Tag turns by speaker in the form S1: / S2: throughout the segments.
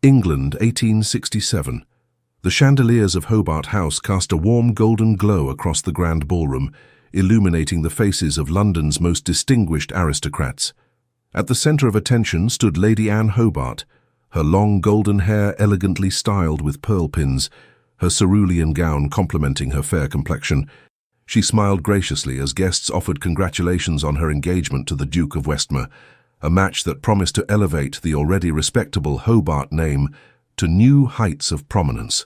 S1: England, 1867. The chandeliers of Hobart House cast a warm golden glow across the grand ballroom, illuminating the faces of London's most distinguished aristocrats. At the centre of attention stood Lady Anne Hobart, her long golden hair elegantly styled with pearl pins, her cerulean gown complementing her fair complexion. She smiled graciously as guests offered congratulations on her engagement to the Duke of Westmere, a match that promised to elevate the already respectable Hobart name to new heights of prominence.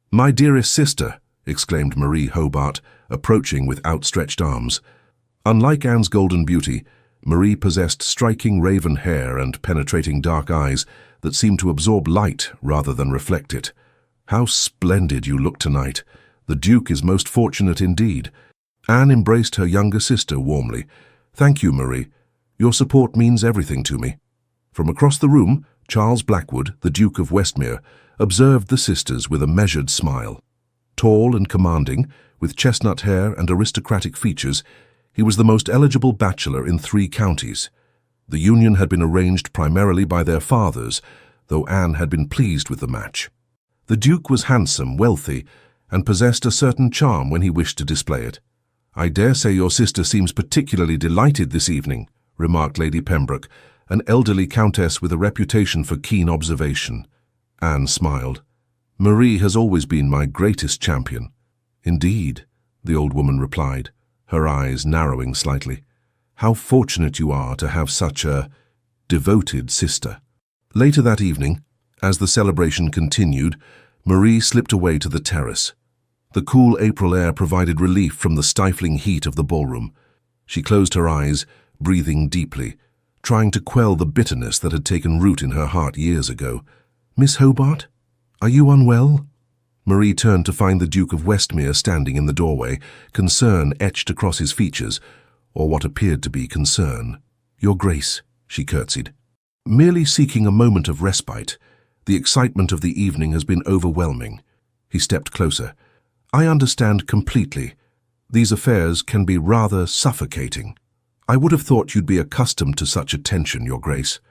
S1: "My dearest sister," exclaimed Marie Hobart, approaching with outstretched arms. Unlike Anne's golden beauty, Marie possessed striking raven hair and penetrating dark eyes that seemed to absorb light rather than reflect it. "How splendid you look tonight. The Duke is most fortunate indeed." Anne embraced her younger sister warmly. "Thank you, Marie. Your support means everything to me." From across the room, Charles Blackwood, the Duke of Westmere, observed the sisters with a measured smile. Tall and commanding, with chestnut hair and aristocratic features, he was the most eligible bachelor in 3 counties. The union had been arranged primarily by their fathers, though Anne had been pleased with the match. The Duke was handsome, wealthy, and possessed a certain charm when he wished to display it. "I dare say your sister seems particularly delighted this evening," remarked Lady Pembroke, an elderly countess with a reputation for keen observation. Anne smiled. "Marie has always been my greatest champion." "Indeed," the old woman replied, her eyes narrowing slightly. "How fortunate you are to have such a devoted sister." Later that evening, as the celebration continued, Marie slipped away to the terrace. The cool April air provided relief from the stifling heat of the ballroom. She closed her eyes, breathing deeply, trying to quell the bitterness that had taken root in her heart years ago. "Miss Hobart, are you unwell?" Marie turned to find the Duke of Westmere standing in the doorway, concern etched across his features, or what appeared to be concern. "Your Grace," she curtsied. "Merely seeking a moment of respite. The excitement of the evening has been overwhelming." He stepped closer. "I understand completely. These affairs can be rather suffocating. I would have thought you'd be accustomed to such attention, Your Grace."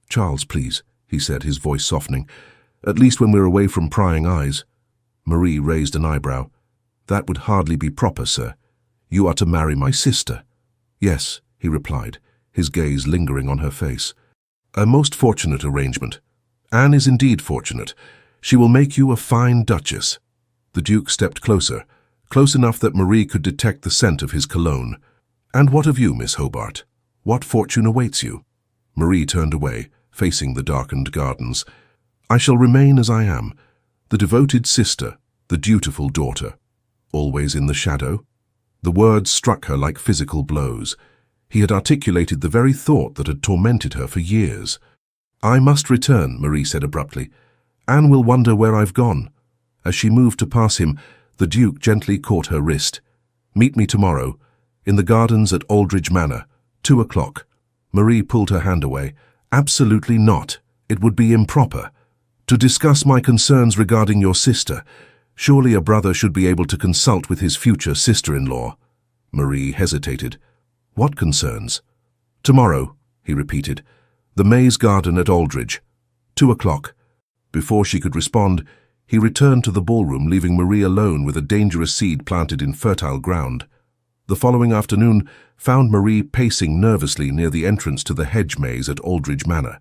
S1: "Charles, please," he said, his voice softening. "At least when we're away from prying eyes." Marie raised an eyebrow. "That would hardly be proper, sir. You are to marry my sister." "Yes," he replied, his gaze lingering on her face. "A most fortunate arrangement. Anne is indeed fortunate. She will make you a fine duchess." The Duke stepped closer, close enough that Marie could detect the scent of his cologne. "And what of you, Miss Hobart? What fortune awaits you?" Marie turned away, facing the darkened gardens. "I shall remain as I am, the devoted sister, the dutiful daughter. Always in the shadow." The words struck her like physical blows. He had articulated the very thought that had tormented her for years. "I must return," Marie said abruptly. "Anne will wonder where I've gone." As she moved to pass him, the Duke gently caught her wrist. "Meet me tomorrow, in the gardens at Aldridge Manor, 2 o'clock. Marie pulled her hand away. "Absolutely not. It would be improper. To discuss my concerns regarding your sister. Surely a brother should be able to consult with his future sister-in-law." Marie hesitated. "What concerns?" "Tomorrow," he repeated. "The Maze Garden at Aldridge, 2 o'clock." Before she could respond, he returned to the ballroom, leaving Marie alone with a dangerous seed planted in fertile ground. The following afternoon found Marie pacing nervously near the entrance to the hedge maze at Aldridge Manor.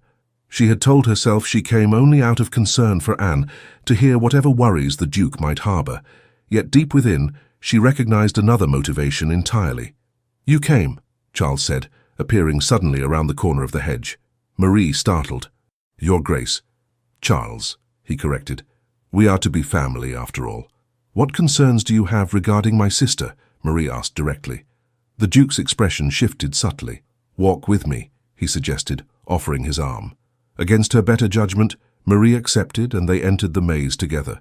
S1: She had told herself she came only out of concern for Anne, to hear whatever worries the Duke might harbour. Yet deep within, she recognized another motivation entirely. "You came," Charles said, appearing suddenly around the corner of the hedge. Marie startled. "Your Grace." "Charles," he corrected. "We are to be family, after all." "What concerns do you have regarding my sister?" Marie asked directly. The Duke's expression shifted subtly. "Walk with me," he suggested, offering his arm. Against her better judgment, Marie accepted, and they entered the maze together.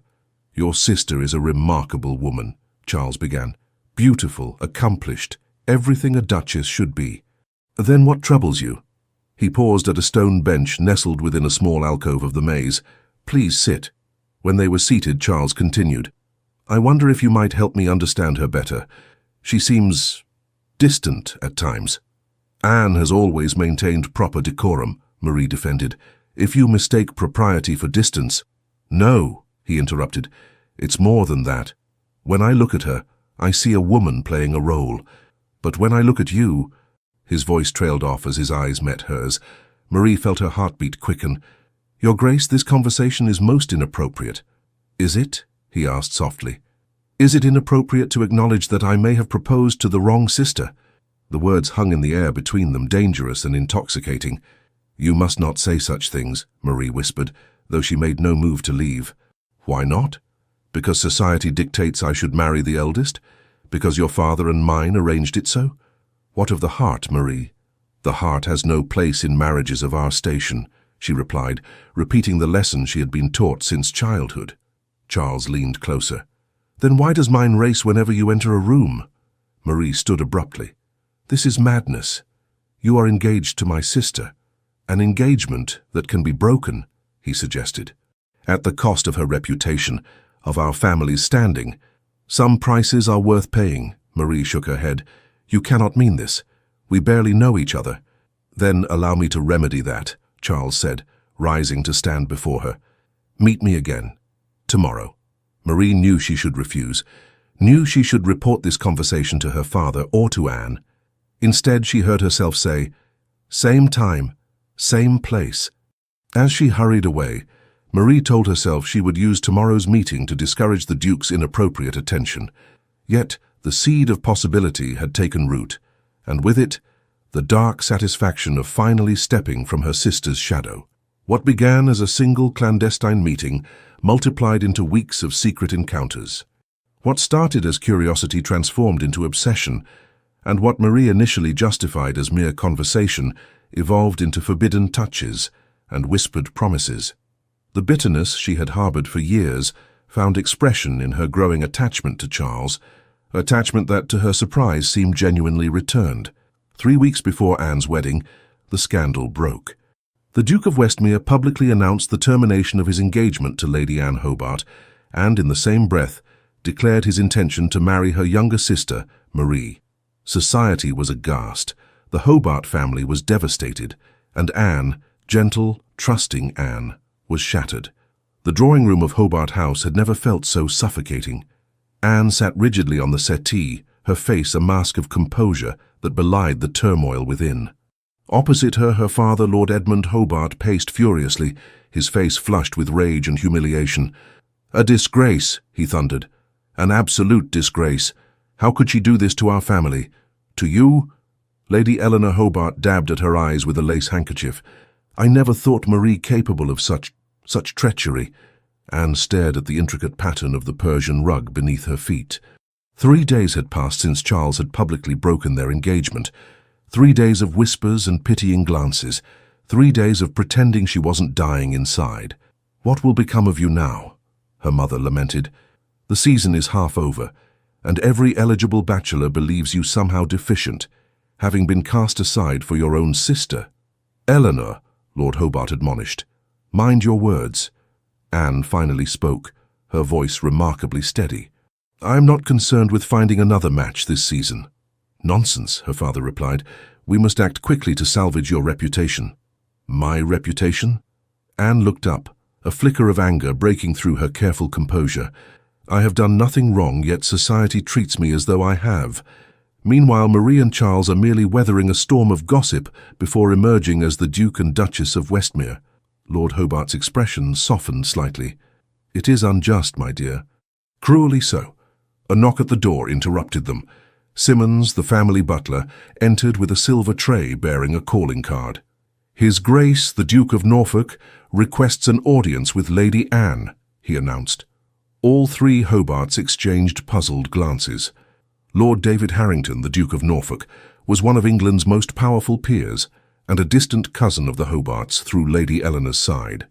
S1: "Your sister is a remarkable woman," Charles began. "Beautiful, accomplished, everything a duchess should be." "Then what troubles you?" He paused at a stone bench nestled within a small alcove of the maze. "Please sit." When they were seated, Charles continued. "I wonder if you might help me understand her better. She seems distant at times." "Anne has always maintained proper decorum," Marie defended. If you mistake propriety for distance—" "No," he interrupted. "It's more than that. When I look at her, I see a woman playing a role. But when I look at you—" His voice trailed off as his eyes met hers. Marie felt her heartbeat quicken. "Your Grace, this conversation is most inappropriate." "Is it?" he asked softly. "Is it inappropriate to acknowledge that I may have proposed to the wrong sister?" The words hung in the air between them, dangerous and intoxicating. "You must not say such things," Marie whispered, though she made no move to leave. "Why not? Because society dictates I should marry the eldest? Because your father and mine arranged it so? What of the heart, Marie?" "The heart has no place in marriages of our station," she replied, repeating the lesson she had been taught since childhood. Charles leaned closer. "Then why does mine race whenever you enter a room?" Marie stood abruptly. "This is madness. You are engaged to my sister. An engagement that can be broken," he suggested. "At the cost of her reputation, of our family's standing. Some prices are worth paying." Marie shook her head. "You cannot mean this. We barely know each other." "Then allow me to remedy that," Charles said, rising to stand before her. "Meet me again. Tomorrow." Marie knew she should refuse, knew she should report this conversation to her father or to Anne. Instead, she heard herself say, "Same time, same place." As she hurried away, Marie told herself she would use tomorrow's meeting to discourage the Duke's inappropriate attention. Yet the seed of possibility had taken root, and with it, the dark satisfaction of finally stepping from her sister's shadow. What began as a single clandestine meeting multiplied into weeks of secret encounters. What started as curiosity transformed into obsession, and what Marie initially justified as mere conversation evolved into forbidden touches and whispered promises. The bitterness she had harbored for years found expression in her growing attachment to Charles, attachment that, to her surprise, seemed genuinely returned. 3 weeks before Anne's wedding, the scandal broke. The Duke of Westmere publicly announced the termination of his engagement to Lady Anne Hobart, and, in the same breath, declared his intention to marry her younger sister, Marie. Society was aghast, the Hobart family was devastated, and Anne, gentle, trusting Anne, was shattered. The drawing room of Hobart House had never felt so suffocating. Anne sat rigidly on the settee, her face a mask of composure that belied the turmoil within. Opposite her, her father, Lord Edmund Hobart, paced furiously, his face flushed with rage and humiliation. "A disgrace," he thundered. "An absolute disgrace. How could she do this to our family? To you?" Lady Eleanor Hobart dabbed at her eyes with a lace handkerchief. "I never thought Marie capable of such treachery." Anne stared at the intricate pattern of the Persian rug beneath her feet. 3 days had passed since Charles had publicly broken their engagement. 3 days of whispers and pitying glances. 3 days of pretending she wasn't dying inside. "What will become of you now?" her mother lamented. "The season is half over, and every eligible bachelor believes you somehow deficient, having been cast aside for your own sister." "Eleanor," Lord Hobart admonished, "mind your words." Anne finally spoke, her voice remarkably steady. "I am not concerned with finding another match this season." "Nonsense," her father replied. "We must act quickly to salvage your reputation." "My reputation?" Anne looked up, a flicker of anger breaking through her careful composure. "I have done nothing wrong, yet society treats me as though I have. Meanwhile, Marie and Charles are merely weathering a storm of gossip before emerging as the Duke and Duchess of Westmere." Lord Hobart's expression softened slightly. "It is unjust, my dear." "Cruelly so." A knock at the door interrupted them. Simmons, the family butler, entered with a silver tray bearing a calling card. "His Grace, the Duke of Norfolk, requests an audience with Lady Anne," he announced. All 3 Hobarts exchanged puzzled glances. Lord David Harrington, the Duke of Norfolk, was one of England's most powerful peers and a distant cousin of the Hobarts through Lady Eleanor's side.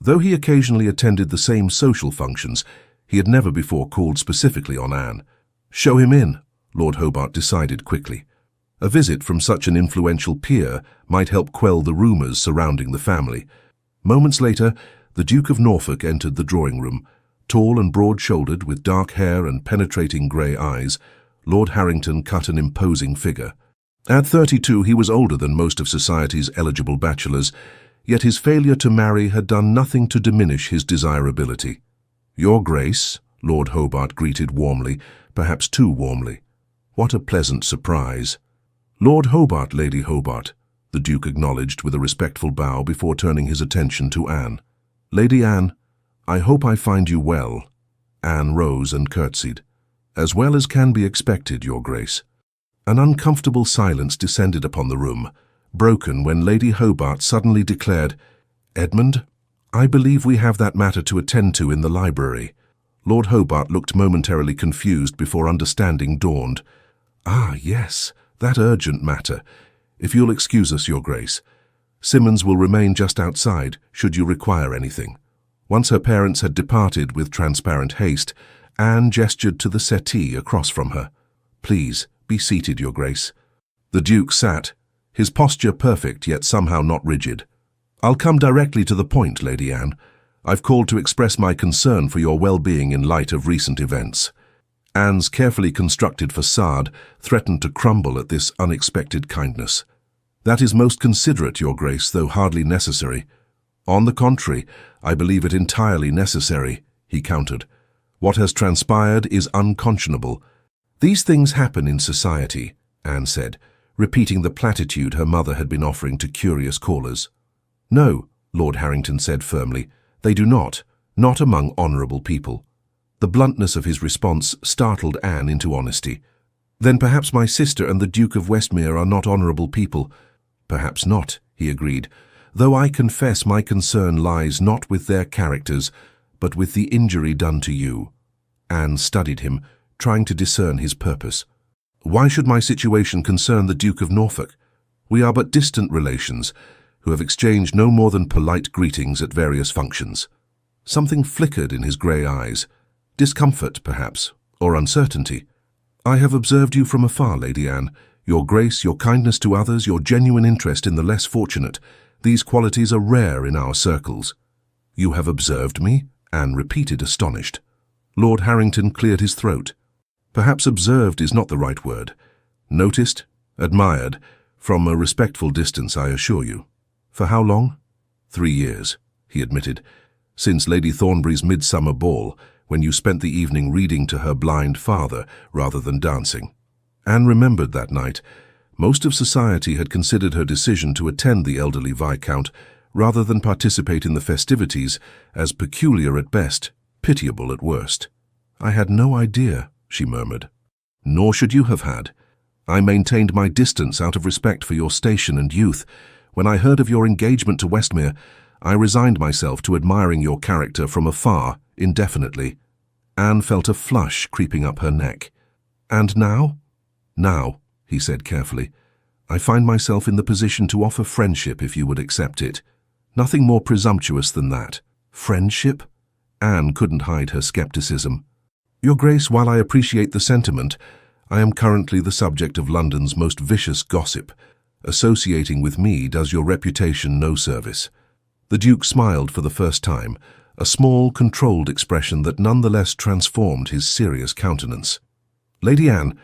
S1: Though he occasionally attended the same social functions, he had never before called specifically on Anne. "Show him in," Lord Hobart decided quickly. A visit from such an influential peer might help quell the rumours surrounding the family. Moments later, the Duke of Norfolk entered the drawing room. Tall and broad-shouldered, with dark hair and penetrating grey eyes, Lord Harrington cut an imposing figure. At 32, he was older than most of society's eligible bachelors, Yet his failure to marry had done nothing to diminish his desirability. "Your Grace," Lord Hobart greeted warmly, perhaps too warmly. "What a pleasant surprise." "Lord Hobart, Lady Hobart," the Duke acknowledged with a respectful bow before turning his attention to Anne. "Lady Anne, I hope I find you well." Anne rose and curtsied. "As well as can be expected, Your Grace." An uncomfortable silence descended upon the room, broken when Lady Hobart suddenly declared, "Edmund, I believe we have that matter to attend to in the library." Lord Hobart looked momentarily confused before understanding dawned. "Ah, yes, that urgent matter. If you'll excuse us, Your Grace. Simmons will remain just outside, should you require anything." Once her parents had departed with transparent haste, Anne gestured to the settee across from her. "Please, be seated, Your Grace." The Duke sat, his posture perfect yet somehow not rigid. "I'll come directly to the point, Lady Anne. I've called to express my concern for your well-being in light of recent events." Anne's carefully constructed facade threatened to crumble at this unexpected kindness. "That is most considerate, Your Grace, though hardly necessary." "On the contrary, I believe it entirely necessary," he countered. "What has transpired is unconscionable." "These things happen in society," Anne said, repeating the platitude her mother had been offering to curious callers. "No," Lord Harrington said firmly, "they do not among honourable people." The bluntness of his response startled Anne into honesty. "Then perhaps my sister and the Duke of Westmere are not honourable people." "Perhaps not," he agreed, "though I confess my concern lies not with their characters, but with the injury done to you." Anne studied him, trying to discern his purpose. "Why should my situation concern the Duke of Norfolk? We are but distant relations, who have exchanged no more than polite greetings at various functions." Something flickered in his grey eyes. Discomfort, perhaps, or uncertainty. "I have observed you from afar, Lady Anne. Your grace, your kindness to others, your genuine interest in the less fortunate. These qualities are rare in our circles." "You have observed me?" Anne repeated, astonished. Lord Harrington cleared his throat. "Perhaps observed is not the right word. Noticed, admired, from a respectful distance, I assure you." "For how long?" 3 years, he admitted. "Since Lady Thornbury's midsummer ball, when you spent the evening reading to her blind father rather than dancing." Anne remembered that night. Most of society had considered her decision to attend the elderly Viscount rather than participate in the festivities as peculiar at best, pitiable at worst. "I had no idea," she murmured. "Nor should you have had. I maintained my distance out of respect for your station and youth. When I heard of your engagement to Westmere, I resigned myself to admiring your character from afar, indefinitely." Anne felt a flush creeping up her neck. "And now?" "Now," he said carefully, "I find myself in the position to offer friendship if you would accept it. Nothing more presumptuous than that." "Friendship?" Anne couldn't hide her skepticism. "Your Grace, while I appreciate the sentiment, I am currently the subject of London's most vicious gossip. Associating with me does your reputation no service." The Duke smiled for the first time, a small, controlled expression that nonetheless transformed his serious countenance. "Lady Anne,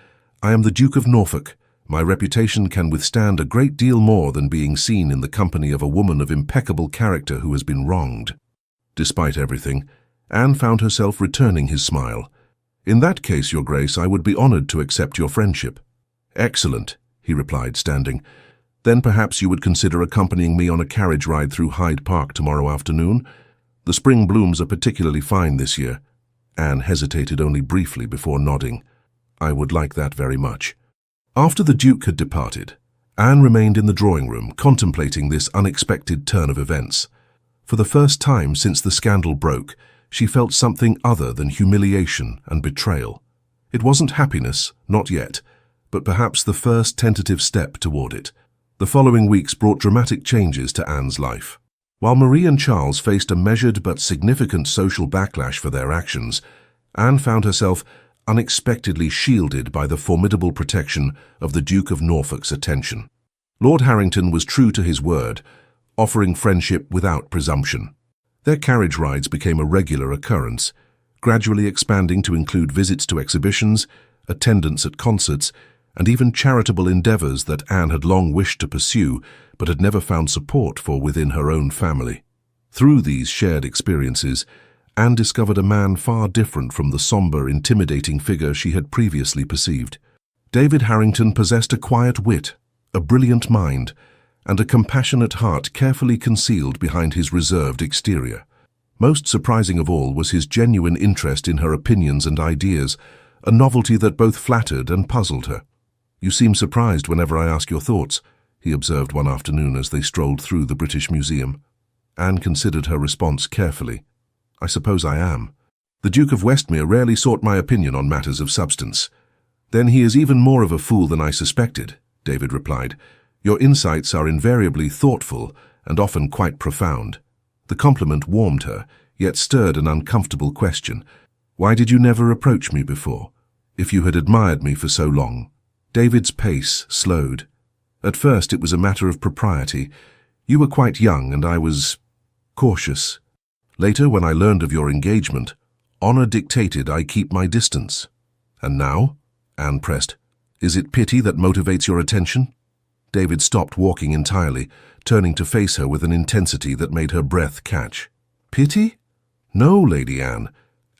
S1: I am the Duke of Norfolk. My reputation can withstand a great deal more than being seen in the company of a woman of impeccable character who has been wronged." Despite everything, Anne found herself returning his smile. "In that case, Your Grace, I would be honoured to accept your friendship." "Excellent," he replied, standing. "Then perhaps you would consider accompanying me on a carriage ride through Hyde Park tomorrow afternoon? The spring blooms are particularly fine this year." Anne hesitated only briefly before nodding. "I would like that very much." After the Duke had departed, Anne remained in the drawing-room, contemplating this unexpected turn of events. For the first time since the scandal broke, she felt something other than humiliation and betrayal. It wasn't happiness, not yet, but perhaps the first tentative step toward it. The following weeks brought dramatic changes to Anne's life. While Marie and Charles faced a measured but significant social backlash for their actions, Anne found herself unexpectedly shielded by the formidable protection of the Duke of Norfolk's attention. Lord Harrington was true to his word, offering friendship without presumption. Their carriage rides became a regular occurrence, gradually expanding to include visits to exhibitions, attendance at concerts, and even charitable endeavors that Anne had long wished to pursue but had never found support for within her own family. Through these shared experiences, Anne discovered a man far different from the somber, intimidating figure she had previously perceived. David Harrington possessed a quiet wit, a brilliant mind, and a compassionate heart carefully concealed behind his reserved exterior. Most surprising of all was his genuine interest in her opinions and ideas, a novelty that both flattered and puzzled her. "You seem surprised whenever I ask your thoughts," he observed one afternoon as they strolled through the British Museum. Anne considered her response carefully. "I suppose I am. The Duke of Westmere rarely sought my opinion on matters of substance." "Then he is even more of a fool than I suspected," David replied. "Your insights are invariably thoughtful and often quite profound." The compliment warmed her, yet stirred an uncomfortable question. "Why did you never approach me before, if you had admired me for so long?" David's pace slowed. "At first it was a matter of propriety. You were quite young and I was cautious. Later, when I learned of your engagement, honor dictated I keep my distance." "And now?" Anne pressed. "Is it pity that motivates your attention?" David stopped walking entirely, turning to face her with an intensity that made her breath catch. "Pity? No, Lady Anne.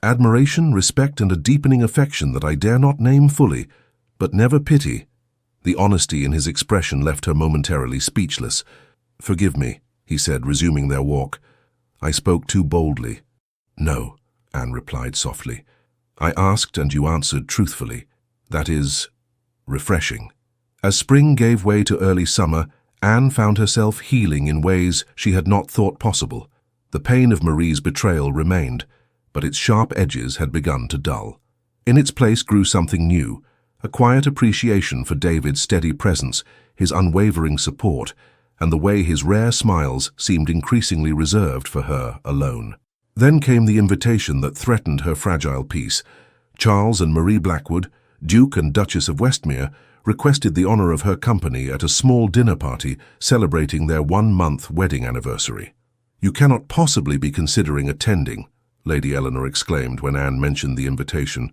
S1: Admiration, respect, and a deepening affection that I dare not name fully, but never pity." The honesty in his expression left her momentarily speechless. "Forgive me," he said, resuming their walk. "I spoke too boldly." "No," Anne replied softly. "I asked and you answered truthfully. That is refreshing." As spring gave way to early summer, Anne found herself healing in ways she had not thought possible. The pain of Marie's betrayal remained, but its sharp edges had begun to dull. In its place grew something new, a quiet appreciation for David's steady presence, his unwavering support, and the way his rare smiles seemed increasingly reserved for her alone. Then came the invitation that threatened her fragile peace. Charles and Marie Blackwood, Duke and Duchess of Westmere, requested the honor of her company at a small dinner party celebrating their 1-month wedding anniversary. "You cannot possibly be considering attending," Lady Eleanor exclaimed when Anne mentioned the invitation.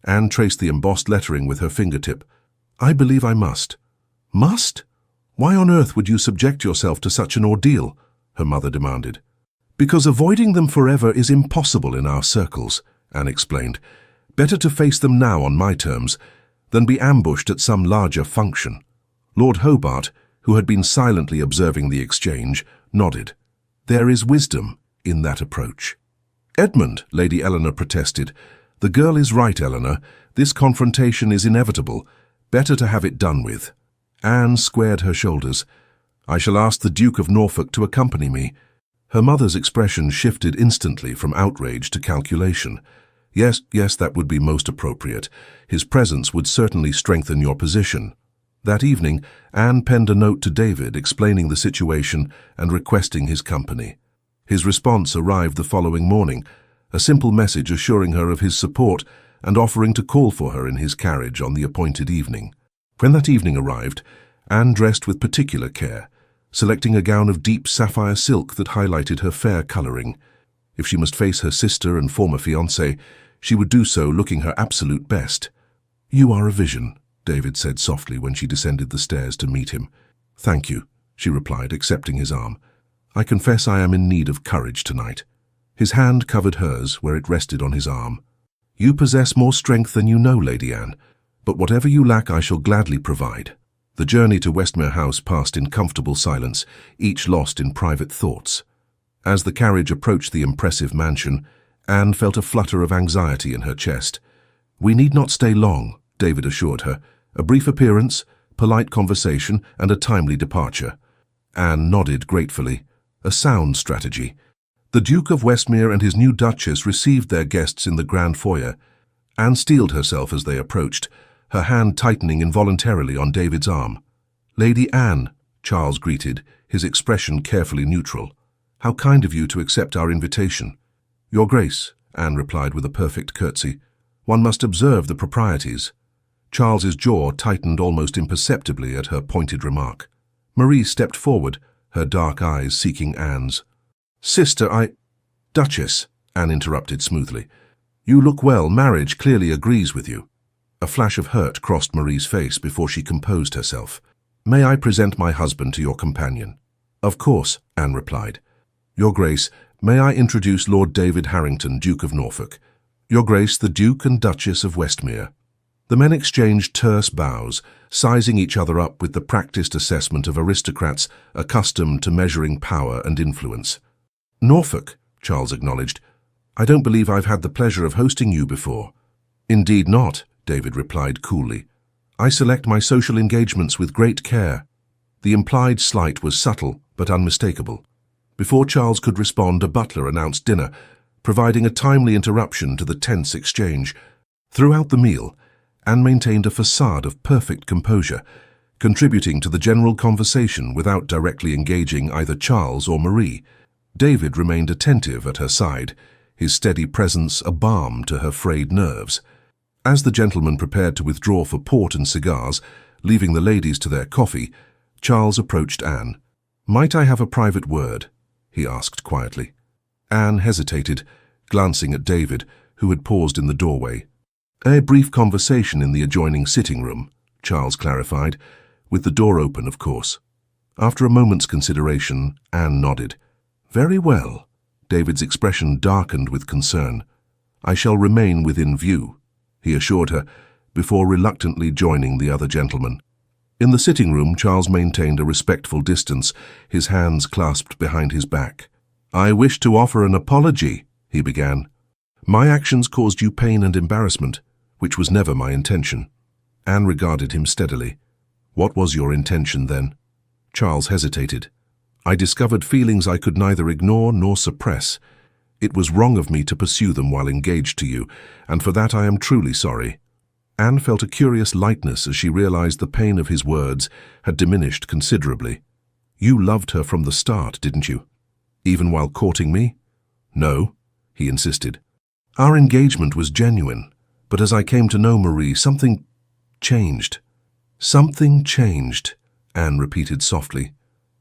S1: Anne traced the embossed lettering with her fingertip. "I believe I must." "Must? Why on earth would you subject yourself to such an ordeal?" her mother demanded. "Because avoiding them forever is impossible in our circles," Anne explained. "Better to face them now on my terms than be ambushed at some larger function." Lord Hobart, who had been silently observing the exchange, nodded. "There is wisdom in that approach." "Edmund," Lady Eleanor protested. "The girl is right, Eleanor. This confrontation is inevitable. Better to have it done with." Anne squared her shoulders. "I shall ask the Duke of Norfolk to accompany me." Her mother's expression shifted instantly from outrage to calculation. Yes, that would be most appropriate. His presence would certainly strengthen your position." That evening, Anne penned a note to David explaining the situation and requesting his company. His response arrived the following morning, a simple message assuring her of his support and offering to call for her in his carriage on the appointed evening. When that evening arrived, Anne dressed with particular care, selecting a gown of deep sapphire silk that highlighted her fair coloring. If she must face her sister and former fiancé, she would do so looking her absolute best. "You are a vision," David said softly when she descended the stairs to meet him. "Thank you," she replied, accepting his arm. "I confess I am in need of courage tonight." His hand covered hers where it rested on his arm. "You possess more strength than you know, Lady Anne, but whatever you lack I shall gladly provide." The journey to Westmere House passed in comfortable silence, each lost in private thoughts. As the carriage approached the impressive mansion, Anne felt a flutter of anxiety in her chest. "We need not stay long," David assured her. "A brief appearance, polite conversation, and a timely departure." Anne nodded gratefully. A sound strategy. The Duke of Westmere and his new Duchess received their guests in the grand foyer. Anne steeled herself as they approached, her hand tightening involuntarily on David's arm. "Lady Anne," Charles greeted, his expression carefully neutral. "How kind of you to accept our invitation." "Your Grace," Anne replied with a perfect curtsy. "One must observe the proprieties." Charles's jaw tightened almost imperceptibly at her pointed remark. Marie stepped forward, her dark eyes seeking Anne's. "Sister, Duchess," Anne interrupted smoothly. "You look well. Marriage clearly agrees with you." A flash of hurt crossed Marie's face before she composed herself. "May I present my husband to your companion?" "Of course," Anne replied. "Your Grace, may I introduce Lord David Harrington, Duke of Norfolk? Your Grace, the Duke and Duchess of Westmere." The men exchanged terse bows, sizing each other up with the practiced assessment of aristocrats accustomed to measuring power and influence. "Norfolk," Charles acknowledged. "I don't believe I've had the pleasure of hosting you before." "Indeed not," David replied coolly. "I select my social engagements with great care." The implied slight was subtle but unmistakable. Before Charles could respond, a butler announced dinner, providing a timely interruption to the tense exchange. Throughout the meal, Anne maintained a facade of perfect composure, contributing to the general conversation without directly engaging either Charles or Marie. David remained attentive at her side, his steady presence a balm to her frayed nerves. As the gentlemen prepared to withdraw for port and cigars, leaving the ladies to their coffee, Charles approached Anne. "Might I have a private word?" he asked quietly. Anne hesitated, glancing at David, who had paused in the doorway. "A brief conversation in the adjoining sitting room," Charles clarified, "with the door open, of course." After a moment's consideration, Anne nodded. "Very well." David's expression darkened with concern. "I shall remain within view," he assured her, before reluctantly joining the other gentlemen. In the sitting room, Charles maintained a respectful distance, his hands clasped behind his back. "I wish to offer an apology," he began. "My actions caused you pain and embarrassment, which was never my intention." Anne regarded him steadily. "What was your intention then?" Charles hesitated. "I discovered feelings I could neither ignore nor suppress. It was wrong of me to pursue them while engaged to you, and for that I am truly sorry." Anne felt a curious lightness as she realized the pain of his words had diminished considerably. "You loved her from the start, didn't you? Even while courting me?" "No," he insisted. "Our engagement was genuine, but as I came to know Marie, something changed." "Something changed," Anne repeated softly.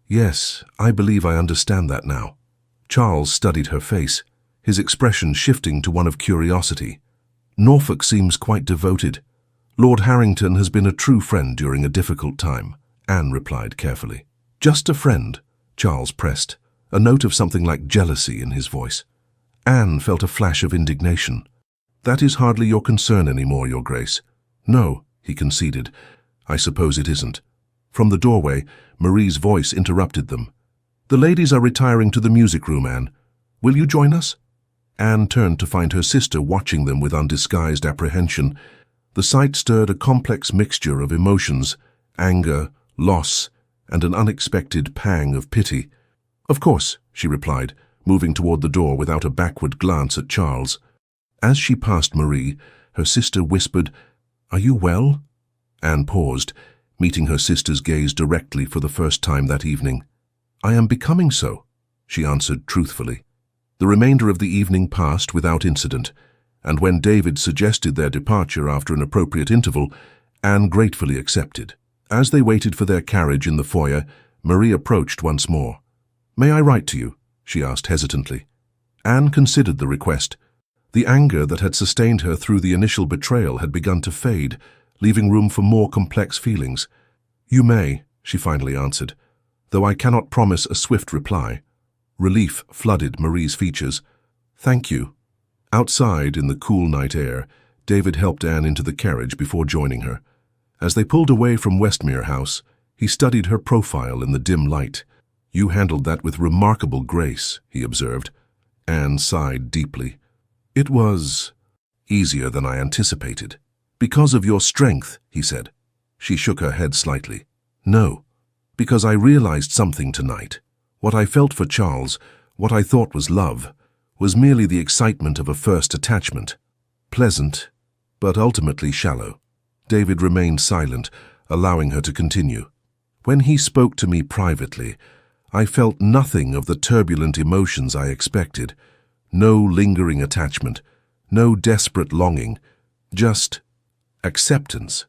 S1: "Yes, I believe I understand that now." Charles studied her face, his expression shifting to one of curiosity. "Norfolk seems quite devoted. Lord Harrington has been a true friend during a difficult time," Anne replied carefully. "Just a friend," Charles pressed, a note of something like jealousy in his voice. Anne felt a flash of indignation. "That is hardly your concern anymore, Your Grace." "No," he conceded. "I suppose it isn't." From the doorway, Marie's voice interrupted them. "The ladies are retiring to the music room, Anne. Will you join us?" Anne turned to find her sister watching them with undisguised apprehension. The sight stirred a complex mixture of emotions, anger, loss, and an unexpected pang of pity. "Of course," she replied, moving toward the door without a backward glance at Charles. As she passed Marie, her sister whispered, "Are you well?" Anne paused, meeting her sister's gaze directly for the first time that evening. "I am becoming so," she answered truthfully. The remainder of the evening passed without incident, and when David suggested their departure after an appropriate interval, Anne gratefully accepted. As they waited for their carriage in the foyer, Marie approached once more. "May I write to you?" she asked hesitantly. Anne considered the request. The anger that had sustained her through the initial betrayal had begun to fade, leaving room for more complex feelings. "You may," she finally answered, "though I cannot promise a swift reply." Relief flooded Marie's features. "Thank you." Outside, in the cool night air, David helped Anne into the carriage before joining her. As they pulled away from Westmere House, he studied her profile in the dim light. "You handled that with remarkable grace," he observed. Anne sighed deeply. "It was easier than I anticipated." "Because of your strength," he said. She shook her head slightly. "No, because I realized something tonight. What I felt for Charles, what I thought was love, was merely the excitement of a first attachment. Pleasant, but ultimately shallow." David remained silent, allowing her to continue. "When he spoke to me privately, I felt nothing of the turbulent emotions I expected. No lingering attachment, no desperate longing, just acceptance."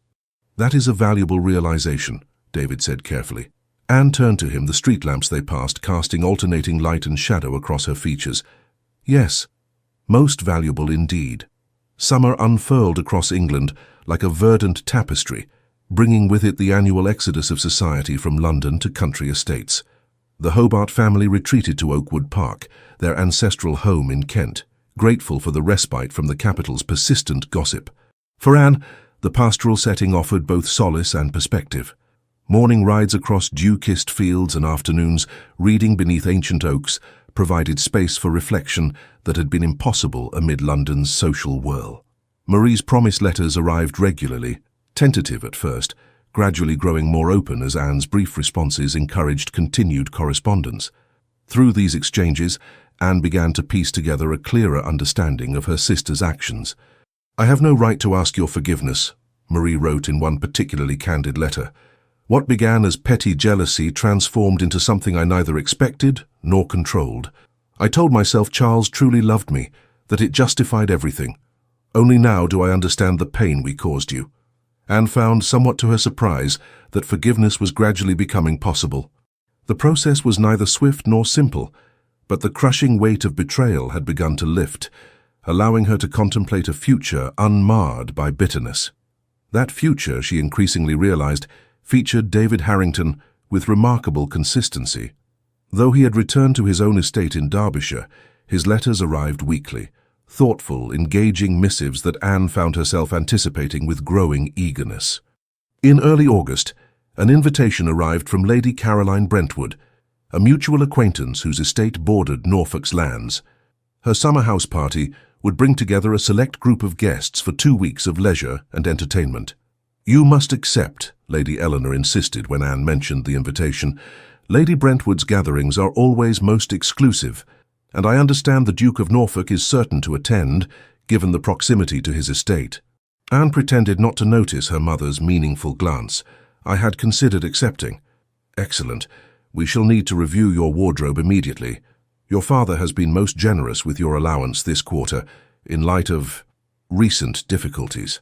S1: "That is a valuable realization," David said carefully. Anne turned to him, the street lamps they passed casting alternating light and shadow across her features. "Yes, most valuable indeed." Summer unfurled across England like a verdant tapestry, bringing with it the annual exodus of society from London to country estates. The Hobart family retreated to Oakwood Park, their ancestral home in Kent, grateful for the respite from the capital's persistent gossip. For Anne, the pastoral setting offered both solace and perspective. Morning rides across dew-kissed fields and afternoons, reading beneath ancient oaks, provided space for reflection that had been impossible amid London's social whirl. Marie's promised letters arrived regularly, tentative at first, gradually growing more open as Anne's brief responses encouraged continued correspondence. Through these exchanges, Anne began to piece together a clearer understanding of her sister's actions. "I have no right to ask your forgiveness," Marie wrote in one particularly candid letter. "What began as petty jealousy transformed into something I neither expected nor controlled. I told myself Charles truly loved me, that it justified everything. Only now do I understand the pain we caused you." Anne found, somewhat to her surprise, that forgiveness was gradually becoming possible. The process was neither swift nor simple, but the crushing weight of betrayal had begun to lift, allowing her to contemplate a future unmarred by bitterness. That future, she increasingly realized, featured David Harrington with remarkable consistency. Though he had returned to his own estate in Derbyshire, his letters arrived weekly, thoughtful, engaging missives that Anne found herself anticipating with growing eagerness. In early August, an invitation arrived from Lady Caroline Brentwood, a mutual acquaintance whose estate bordered Norfolk's lands. Her summer house party would bring together a select group of guests for 2 weeks of leisure and entertainment. "You must accept," Lady Eleanor insisted when Anne mentioned the invitation. "Lady Brentwood's gatherings are always most exclusive, and I understand the Duke of Norfolk is certain to attend, given the proximity to his estate." Anne pretended not to notice her mother's meaningful glance. "I had considered accepting." "Excellent. We shall need to review your wardrobe immediately. Your father has been most generous with your allowance this quarter, in light of recent difficulties."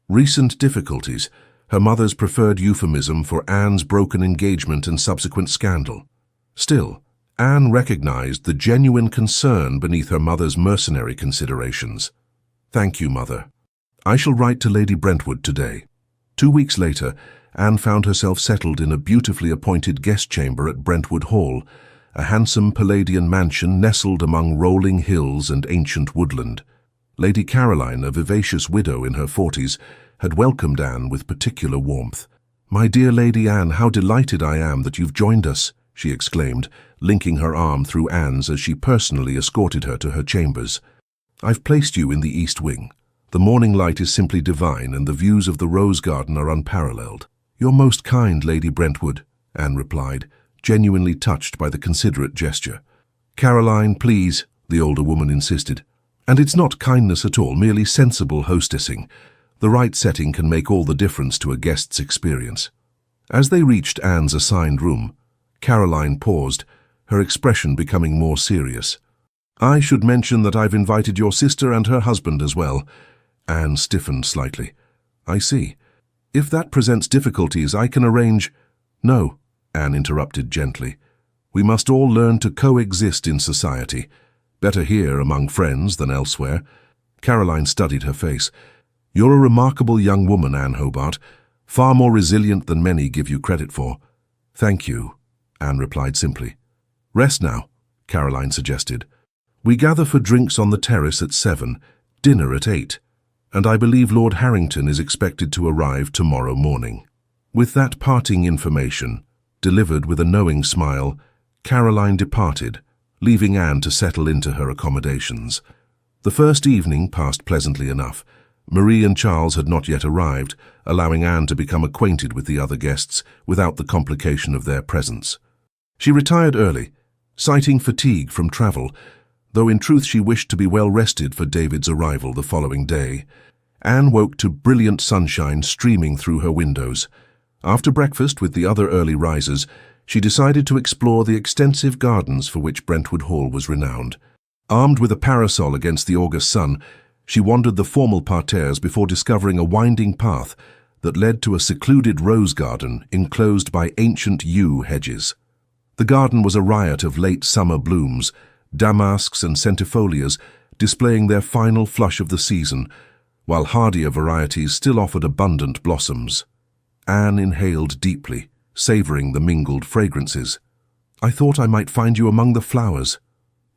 S1: Recent difficulties, her mother's preferred euphemism for Anne's broken engagement and subsequent scandal. Still, Anne recognized the genuine concern beneath her mother's mercenary considerations. "Thank you, Mother. I shall write to Lady Brentwood today." 2 weeks later, Anne found herself settled in a beautifully appointed guest chamber at Brentwood Hall, a handsome Palladian mansion nestled among rolling hills and ancient woodland. Lady Caroline, a vivacious widow in her 40s, had welcomed Anne with particular warmth. "My dear Lady Anne, how delighted I am that you've joined us," she exclaimed, linking her arm through Anne's as she personally escorted her to her chambers. "I've placed you in the East Wing. The morning light is simply divine, and the views of the rose garden are unparalleled." "You're most kind, Lady Brentwood," Anne replied, genuinely touched by the considerate gesture. "Caroline, please," the older woman insisted. "And it's not kindness at all, merely sensible hostessing. The right setting can make all the difference to a guest's experience." As they reached Anne's assigned room, Caroline paused, her expression becoming more serious. "I should mention that I've invited your sister and her husband as well." Anne stiffened slightly. "I see. If that presents difficulties, I can arrange—" "No," Anne interrupted gently. "We must all learn to coexist in society. Better here among friends than elsewhere." Caroline studied her face. "You're a remarkable young woman, Anne Hobart, far more resilient than many give you credit for." "Thank you," Anne replied simply. "Rest now," Caroline suggested. "We gather for drinks on the terrace at 7, dinner at 8, and I believe Lord Harrington is expected to arrive tomorrow morning." With that parting information, delivered with a knowing smile, Caroline departed, leaving Anne to settle into her accommodations. The first evening passed pleasantly enough. Marie and Charles had not yet arrived, allowing Anne to become acquainted with the other guests without the complication of their presence. She retired early, citing fatigue from travel, though in truth she wished to be well rested for David's arrival the following day. Anne woke to brilliant sunshine streaming through her windows. After breakfast with the other early risers, she decided to explore the extensive gardens for which Brentwood Hall was renowned. Armed with a parasol against the August sun, she wandered the formal parterres before discovering a winding path that led to a secluded rose garden enclosed by ancient yew hedges. The garden was a riot of late summer blooms, damasks and centifolias displaying their final flush of the season, while hardier varieties still offered abundant blossoms. Anne inhaled deeply, savoring the mingled fragrances. "I thought I might find you among the flowers."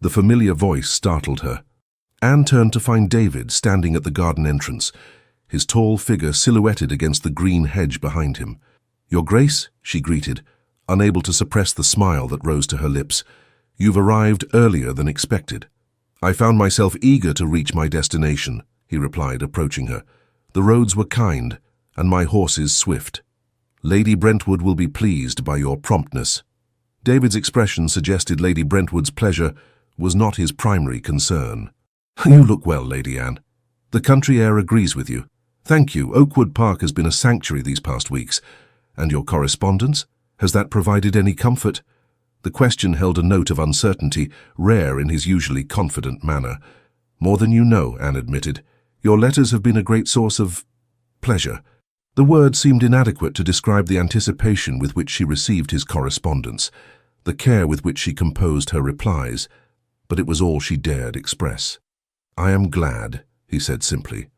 S1: The familiar voice startled her. Anne turned to find David standing at the garden entrance, his tall figure silhouetted against the green hedge behind him. "Your Grace," she greeted, unable to suppress the smile that rose to her lips. "You've arrived earlier than expected." "I found myself eager to reach my destination," he replied, approaching her. "The roads were kind, and my horses swift. Lady Brentwood will be pleased by your promptness." David's expression suggested Lady Brentwood's pleasure was not his primary concern. "You look well, Lady Anne. The country air agrees with you. Thank you. Oakwood Park has been a sanctuary these past weeks. And your correspondence? Has that provided any comfort?" The question held a note of uncertainty, rare in his usually confident manner. "More than you know," Anne admitted. "Your letters have been a great source of pleasure." The word seemed inadequate to describe the anticipation with which she received his correspondence, the care with which she composed her replies, but it was all she dared express. "I am glad," he said simply.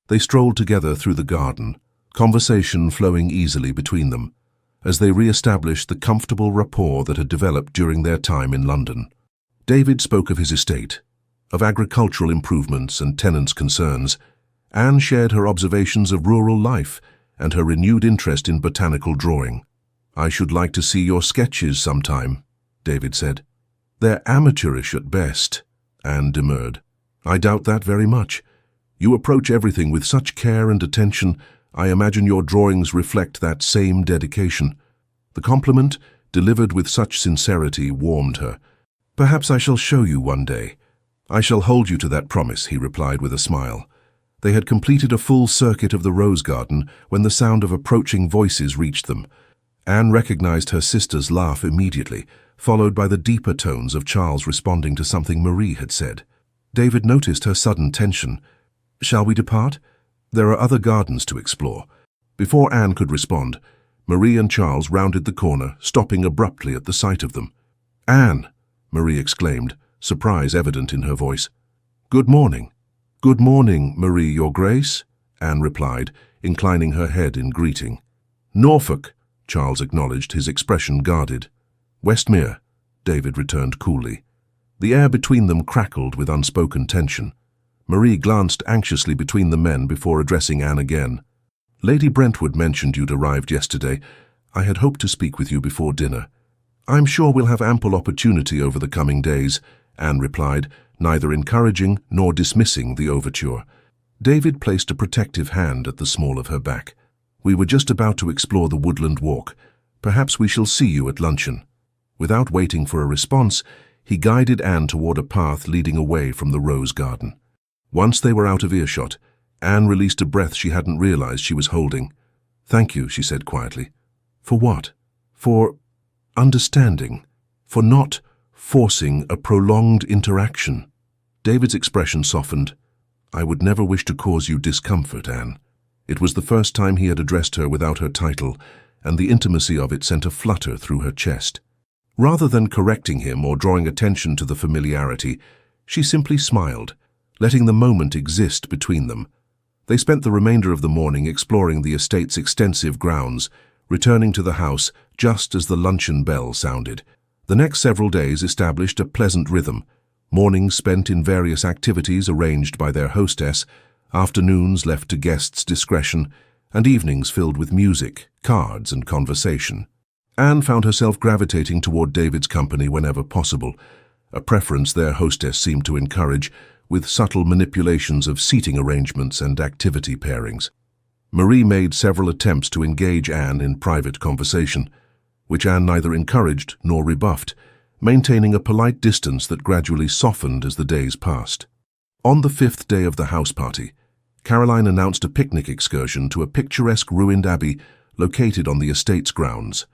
S1: They strolled together through the garden, conversation flowing easily between them, as they re-established the comfortable rapport that had developed during their time in London. David spoke of his estate, of agricultural improvements and tenants' concerns. Anne shared her observations of rural life and her renewed interest in botanical drawing. "I should like to see your sketches sometime," David said. "They're amateurish at best," Anne demurred. "I doubt that very much. You approach everything with such care and attention. I imagine your drawings reflect that same dedication." The compliment, delivered with such sincerity, warmed her. "Perhaps I shall show you one day." "I shall hold you to that promise," he replied with a smile. They had completed a full circuit of the rose garden when the sound of approaching voices reached them. Anne recognized her sister's laugh immediately, followed by the deeper tones of Charles responding to something Marie had said. David noticed her sudden tension. "Shall we depart? There are other gardens to explore." Before Anne could respond, Marie and Charles rounded the corner, stopping abruptly at the sight of them. "Anne!" Marie exclaimed, surprise evident in her voice. "Good morning." "Good morning, Marie, Your Grace," Anne replied, inclining her head in greeting. "Norfolk," Charles acknowledged, his expression guarded. "Westmere," David returned coolly. The air between them crackled with unspoken tension. Marie glanced anxiously between the men before addressing Anne again. "Lady Brentwood mentioned you'd arrived yesterday. I had hoped to speak with you before dinner." "I'm sure we'll have ample opportunity over the coming days," Anne replied, neither encouraging nor dismissing the overture. David placed a protective hand at the small of her back. "We were just about to explore the woodland walk. Perhaps we shall see you at luncheon." Without waiting for a response, he guided Anne toward a path leading away from the rose garden. Once they were out of earshot, Anne released a breath she hadn't realized she was holding. "Thank you," she said quietly. "For what?" "For understanding. For not forcing a prolonged interaction." David's expression softened. "I would never wish to cause you discomfort, Anne." It was the first time he had addressed her without her title, and the intimacy of it sent a flutter through her chest. Rather than correcting him or drawing attention to the familiarity, she simply smiled, letting the moment exist between them. They spent the remainder of the morning exploring the estate's extensive grounds, returning to the house just as the luncheon bell sounded. The next several days established a pleasant rhythm, mornings spent in various activities arranged by their hostess, afternoons left to guests' discretion, and evenings filled with music, cards, and conversation. Anne found herself gravitating toward David's company whenever possible, a preference their hostess seemed to encourage, with subtle manipulations of seating arrangements and activity pairings. Marie made several attempts to engage Anne in private conversation, which Anne neither encouraged nor rebuffed, maintaining a polite distance that gradually softened as the days passed. On the 5th day of the house party, Caroline announced a picnic excursion to a picturesque ruined abbey located on the estate's grounds.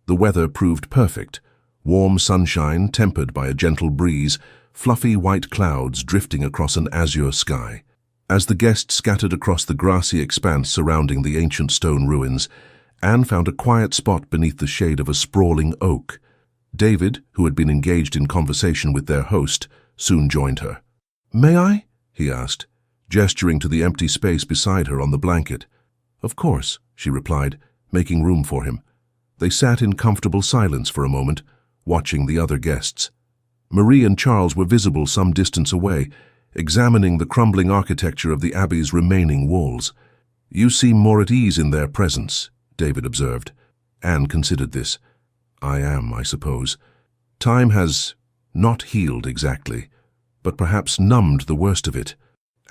S1: The weather proved perfect, warm sunshine tempered by a gentle breeze, fluffy white clouds drifting across an azure sky. As the guests scattered across the grassy expanse surrounding the ancient stone ruins, Anne found a quiet spot beneath the shade of a sprawling oak. David, who had been engaged in conversation with their host, soon joined her. "May I?" he asked. gesturing to the empty space beside her on the blanket. "Of course," she replied, making room for him. They sat in comfortable silence for a moment, watching the other guests. Marie and Charles were visible some distance away, examining the crumbling architecture of the Abbey's remaining walls. "You seem more at ease in their presence," David observed. Anne considered this. "I am, I suppose. Time has not healed exactly, but perhaps numbed the worst of it.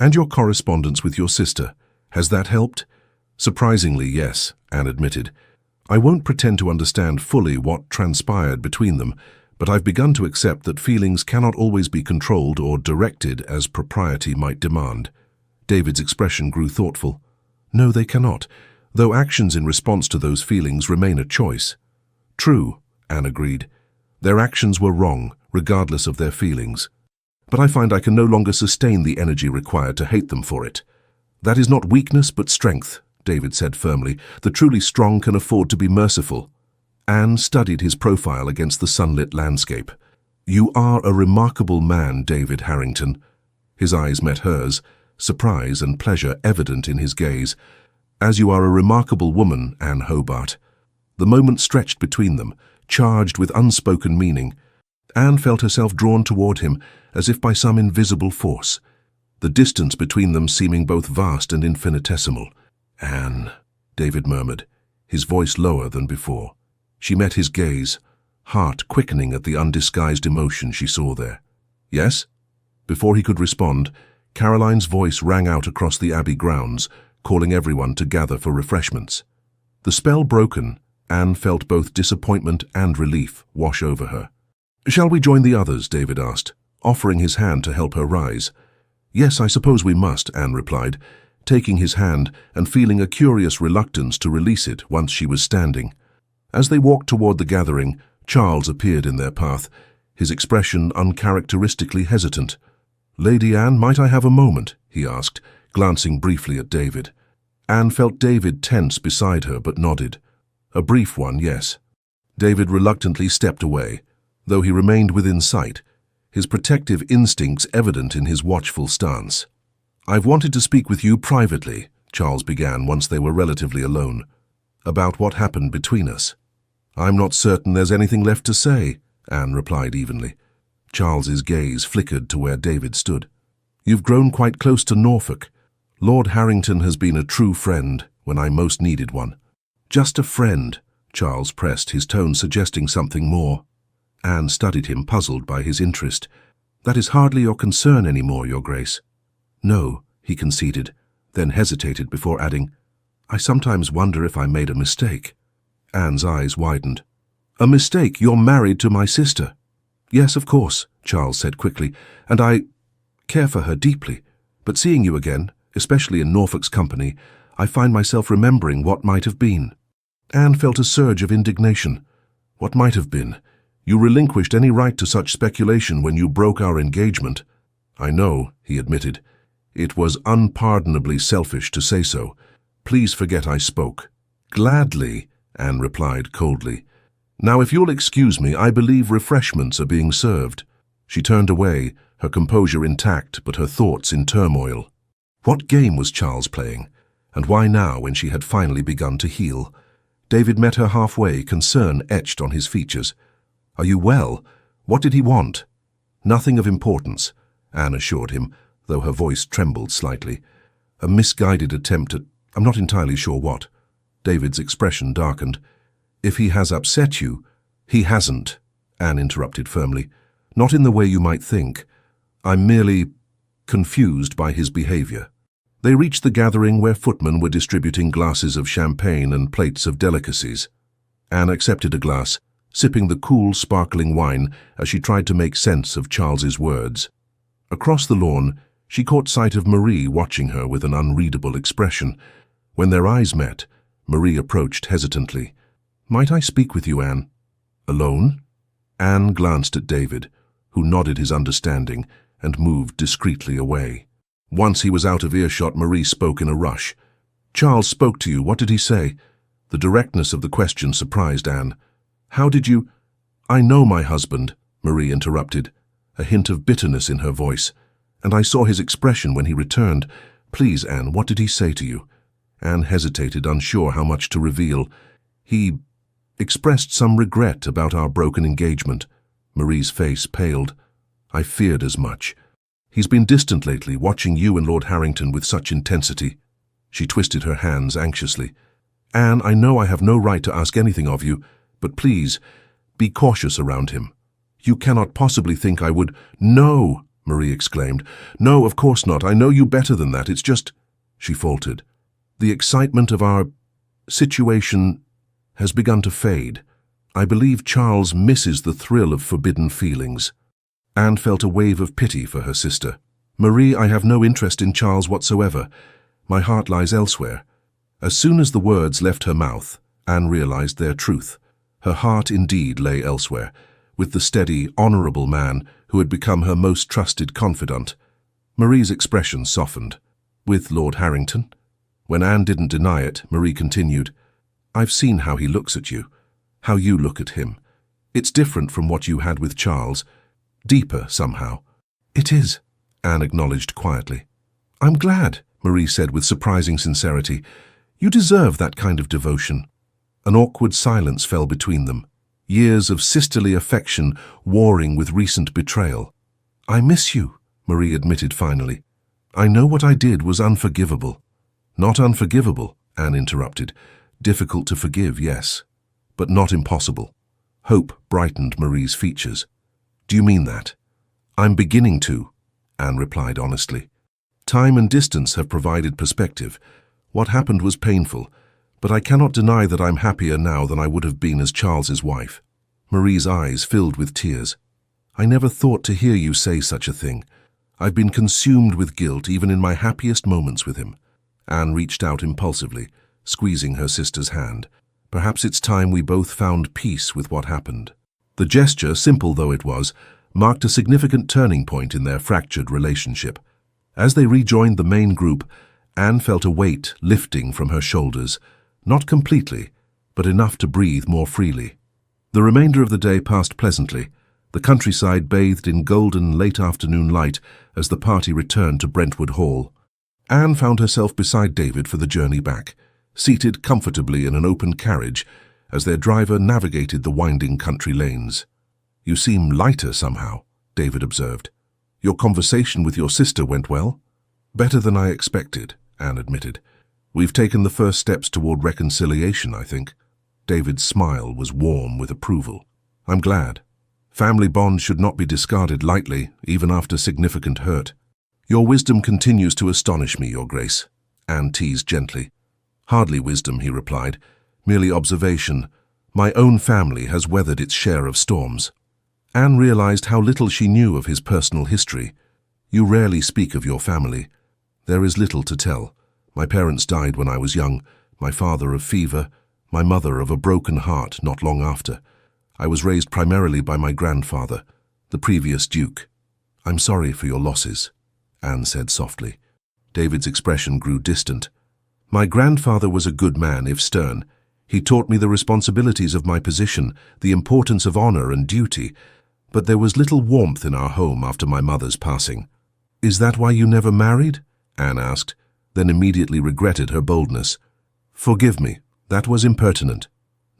S1: And your correspondence with your sister, has that helped?" "Surprisingly, yes," Anne admitted. "I won't pretend to understand fully what transpired between them, but I've begun to accept that feelings cannot always be controlled or directed as propriety might demand." David's expression grew thoughtful. "No, they cannot, though actions in response to those feelings remain a choice." "True," Anne agreed. "Their actions were wrong, regardless of their feelings. But I find I can no longer sustain the energy required to hate them for it." "That is not weakness, but strength," David said firmly. "The truly strong can afford to be merciful." Anne studied his profile against the sunlit landscape. "You are a remarkable man, David Harrington." His eyes met hers, surprise and pleasure evident in his gaze. "As you are a remarkable woman, Anne Hobart." The moment stretched between them, charged with unspoken meaning. Anne felt herself drawn toward him, as if by some invisible force, the distance between them seeming both vast and infinitesimal. "Anne," David murmured, his voice lower than before. She met his gaze, heart quickening at the undisguised emotion she saw there. "Yes?" Before he could respond, Caroline's voice rang out across the Abbey grounds, calling everyone to gather for refreshments. The spell broken, Anne felt both disappointment and relief wash over her. "Shall we join the others?" David asked, offering his hand to help her rise. "Yes, I suppose we must," Anne replied, taking his hand and feeling a curious reluctance to release it once she was standing. As they walked toward the gathering, Charles appeared in their path, his expression uncharacteristically hesitant. "Lady Anne, might I have a moment?" he asked, glancing briefly at David. Anne felt David tense beside her but nodded. "A brief one, yes." David reluctantly stepped away, though he remained within sight, his protective instincts evident in his watchful stance. "I've wanted to speak with you privately," Charles began once they were relatively alone. "About what happened between us." "I'm not certain there's anything left to say," Anne replied evenly. Charles's gaze flickered to where David stood. "You've grown quite close to Norfolk. Lord Harrington has been a true friend when I most needed one." "Just a friend," Charles pressed, his tone suggesting something more. Anne studied him, puzzled by his interest. "That is hardly your concern anymore, Your Grace." "No," he conceded, then hesitated before adding, "I sometimes wonder if I made a mistake." Anne's eyes widened. "A mistake? You're married to my sister." "Yes, of course," Charles said quickly, "and I care for her deeply. But seeing you again, especially in Norfolk's company, I find myself remembering what might have been." Anne felt a surge of indignation. "What might have been? You relinquished any right to such speculation when you broke our engagement." "I know," he admitted. "It was unpardonably selfish to say so. Please forget I spoke." "Gladly," Anne replied coldly. "Now, if you'll excuse me, I believe refreshments are being served." She turned away, her composure intact but her thoughts in turmoil. What game was Charles playing? And why now, when she had finally begun to heal? David met her halfway, concern etched on his features. "Are you well? What did he want?" "Nothing of importance," Anne assured him, though her voice trembled slightly. "A misguided attempt at, I'm not entirely sure what." David's expression darkened. "If he has upset you—" "He hasn't," Anne interrupted firmly. "Not in the way you might think. I'm merely confused by his behavior." They reached the gathering where footmen were distributing glasses of champagne and plates of delicacies. Anne accepted a glass, sipping the cool, sparkling wine as she tried to make sense of Charles's words. Across the lawn, she caught sight of Marie watching her with an unreadable expression. When their eyes met, Marie approached hesitantly. "Might I speak with you, Anne?" "Alone?" Anne glanced at David, who nodded his understanding and moved discreetly away. Once he was out of earshot, Marie spoke in a rush. "Charles spoke to you. What did he say?" The directness of the question surprised Anne. "How did you—" "I know my husband," Marie interrupted, a hint of bitterness in her voice. And I saw his expression when he returned. Please, Anne, what did he say to you? Anne hesitated, unsure how much to reveal. He expressed some regret about our broken engagement. Marie's face paled. I feared as much. He's been distant lately, watching you and Lord Harrington with such intensity. She twisted her hands anxiously. Anne, I know I have no right to ask anything of you, but please, be cautious around him. You cannot possibly think I would— No, Marie exclaimed. No, of course not. I know you better than that. It's just— She faltered. The excitement of our situation has begun to fade. I believe Charles misses the thrill of forbidden feelings. Anne felt a wave of pity for her sister. Marie, I have no interest in Charles whatsoever. My heart lies elsewhere. As soon as the words left her mouth, Anne realized their truth. Her heart indeed lay elsewhere, with the steady, honorable man who had become her most trusted confidant. Marie's expression softened. With Lord Harrington? When Anne didn't deny it, Marie continued, I've seen how he looks at you, how you look at him. It's different from what you had with Charles. Deeper, somehow. It is, Anne acknowledged quietly. I'm glad, Marie said with surprising sincerity. You deserve that kind of devotion. An awkward silence fell between them, years of sisterly affection warring with recent betrayal. I miss you, Marie admitted finally. I know what I did was unforgivable. Not unforgivable, Anne interrupted. Difficult to forgive, yes, but not impossible. Hope brightened Marie's features. Do you mean that? I'm beginning to, Anne replied honestly. Time and distance have provided perspective. What happened was painful, but I cannot deny that I'm happier now than I would have been as Charles's wife. Marie's eyes filled with tears. I never thought to hear you say such a thing. I've been consumed with guilt even in my happiest moments with him. Anne reached out impulsively, squeezing her sister's hand. Perhaps it's time we both found peace with what happened. The gesture, simple though it was, marked a significant turning point in their fractured relationship. As they rejoined the main group, Anne felt a weight lifting from her shoulders, not completely, but enough to breathe more freely. The remainder of the day passed pleasantly, the countryside bathed in golden late-afternoon light as the party returned to Brentwood Hall. Anne found herself beside David for the journey back, seated comfortably in an open carriage as their driver navigated the winding country lanes. You seem lighter somehow, David observed. Your conversation with your sister went well? Better than I expected, Anne admitted. We've taken the first steps toward reconciliation, I think. David's smile was warm with approval. I'm glad. Family bonds should not be discarded lightly, even after significant hurt. Your wisdom continues to astonish me, Your Grace, Anne teased gently. Hardly wisdom, he replied. Merely observation. My own family has weathered its share of storms. Anne realized how little she knew of his personal history. You rarely speak of your family. There is little to tell. My parents died when I was young, my father of fever, my mother of a broken heart not long after. I was raised primarily by my grandfather, the previous Duke. I'm sorry for your losses, Anne said softly. David's expression grew distant. My grandfather was a good man, if stern. He taught me the responsibilities of my position, the importance of honor and duty, but there was little warmth in our home after my mother's passing. Is that why you never married? Anne asked, then immediately regretted her boldness. Forgive me, that was impertinent.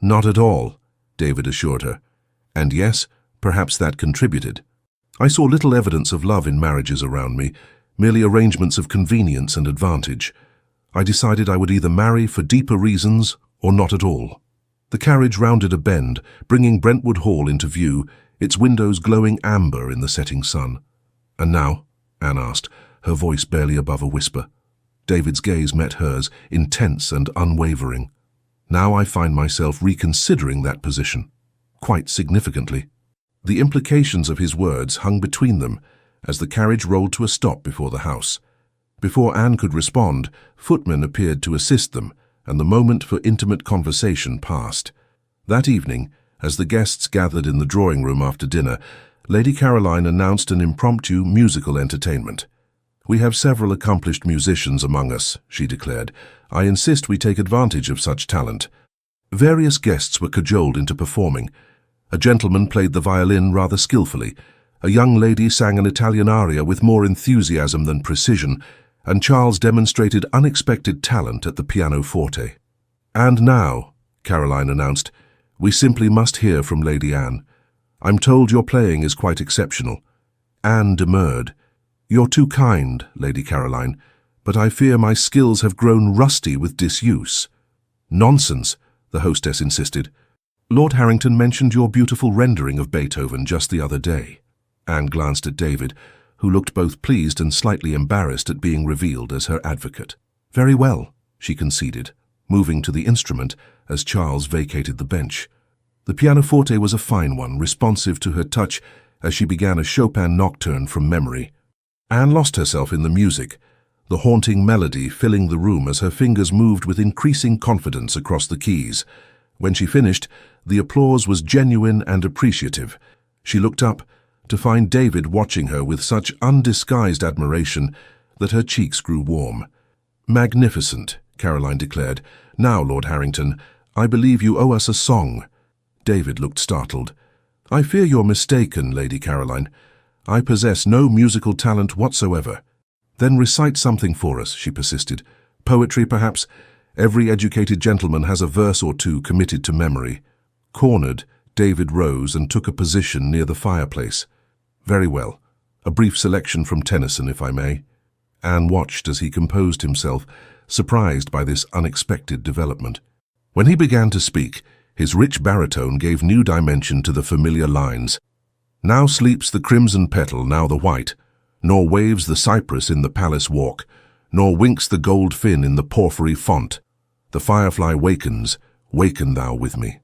S1: Not at all, David assured her. And yes, perhaps that contributed. I saw little evidence of love in marriages around me, merely arrangements of convenience and advantage. I decided I would either marry for deeper reasons or not at all. The carriage rounded a bend, bringing Brentwood Hall into view, its windows glowing amber in the setting sun. And now? Anne asked, her voice barely above a whisper. David's gaze met hers, intense and unwavering. Now I find myself reconsidering that position, quite significantly. The implications of his words hung between them as the carriage rolled to a stop before the house. Before Anne could respond, footmen appeared to assist them, and the moment for intimate conversation passed. That evening, as the guests gathered in the drawing room after dinner, Lady Caroline announced an impromptu musical entertainment. We have several accomplished musicians among us, she declared. I insist we take advantage of such talent. Various guests were cajoled into performing. A gentleman played the violin rather skillfully. A young lady sang an Italian aria with more enthusiasm than precision, and Charles demonstrated unexpected talent at the pianoforte. "And now," Caroline announced, "we simply must hear from Lady Anne. I'm told your playing is quite exceptional." Anne demurred. "You're too kind, Lady Caroline, but I fear my skills have grown rusty with disuse." "Nonsense," the hostess insisted. "Lord Harrington mentioned your beautiful rendering of Beethoven just the other day." Anne glanced at David, who looked both pleased and slightly embarrassed at being revealed as her advocate. "Very well," she conceded, moving to the instrument as Charles vacated the bench. The pianoforte was a fine one, responsive to her touch as she began a Chopin nocturne from memory. Anne lost herself in the music, the haunting melody filling the room as her fingers moved with increasing confidence across the keys. When she finished, the applause was genuine and appreciative. She looked up to find David watching her with such undisguised admiration that her cheeks grew warm. "Magnificent," Caroline declared. "Now, Lord Harrington, I believe you owe us a song." David looked startled. "I fear you're mistaken, Lady Caroline. I possess no musical talent whatsoever." "Then recite something for us," she persisted. "Poetry, perhaps? Every educated gentleman has a verse or two committed to memory." Cornered, David rose and took a position near the fireplace. "Very well. A brief selection from Tennyson, if I may." Anne watched as he composed himself, surprised by this unexpected development. When he began to speak, his rich baritone gave new dimension to the familiar lines. "Now sleeps the crimson petal, now the white, nor waves the cypress in the palace walk, nor winks the gold fin in the porphyry font. The firefly wakens, waken thou with me."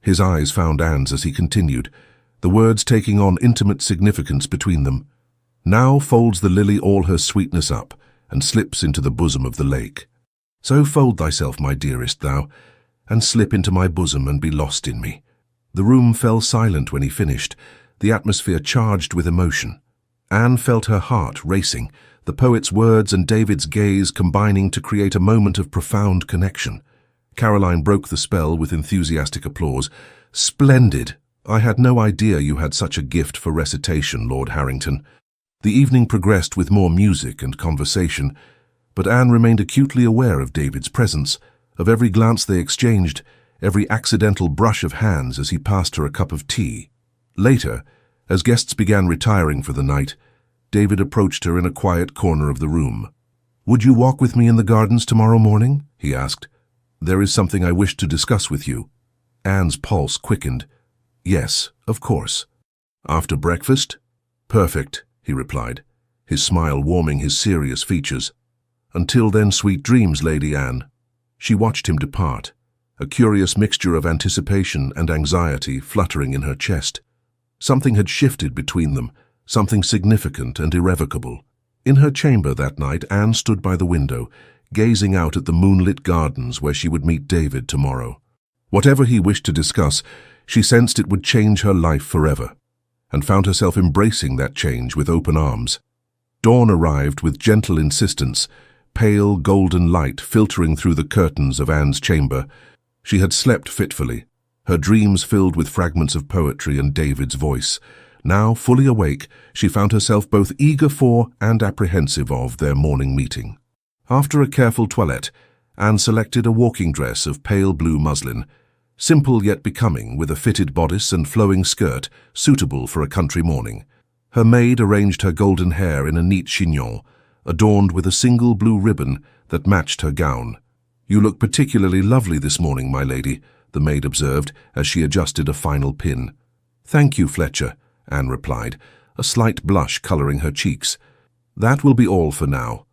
S1: His eyes found Anne's as he continued, the words taking on intimate significance between them. "Now folds the lily all her sweetness up, and slips into the bosom of the lake. So fold thyself, my dearest, thou, and slip into my bosom and be lost in me." The room fell silent when he finished, the atmosphere charged with emotion. Anne felt her heart racing, the poet's words and David's gaze combining to create a moment of profound connection. Caroline broke the spell with enthusiastic applause. "Splendid! I had no idea you had such a gift for recitation, Lord Harrington." The evening progressed with more music and conversation, but Anne remained acutely aware of David's presence, of every glance they exchanged, every accidental brush of hands as he passed her a cup of tea. Later, as guests began retiring for the night, David approached her in a quiet corner of the room. "Would you walk with me in the gardens tomorrow morning?" he asked. "There is something I wish to discuss with you." Anne's pulse quickened. "Yes, of course." "After breakfast?" "Perfect," he replied, his smile warming his serious features. "Until then, sweet dreams, Lady Anne." She watched him depart, a curious mixture of anticipation and anxiety fluttering in her chest. Something had shifted between them, something significant and irrevocable. In her chamber that night, Anne stood by the window, gazing out at the moonlit gardens where she would meet David tomorrow. Whatever he wished to discuss, she sensed it would change her life forever, and found herself embracing that change with open arms. Dawn arrived with gentle insistence, pale golden light filtering through the curtains of Anne's chamber. She had slept fitfully, her dreams filled with fragments of poetry and David's voice. Now, fully awake, she found herself both eager for and apprehensive of their morning meeting. After a careful toilette, Anne selected a walking dress of pale blue muslin, simple yet becoming, with a fitted bodice and flowing skirt suitable for a country morning. Her maid arranged her golden hair in a neat chignon, adorned with a single blue ribbon that matched her gown. "You look particularly lovely this morning, my lady," the maid observed as she adjusted a final pin. "Thank you, Fletcher," Anne replied, a slight blush coloring her cheeks. "That will be all for now."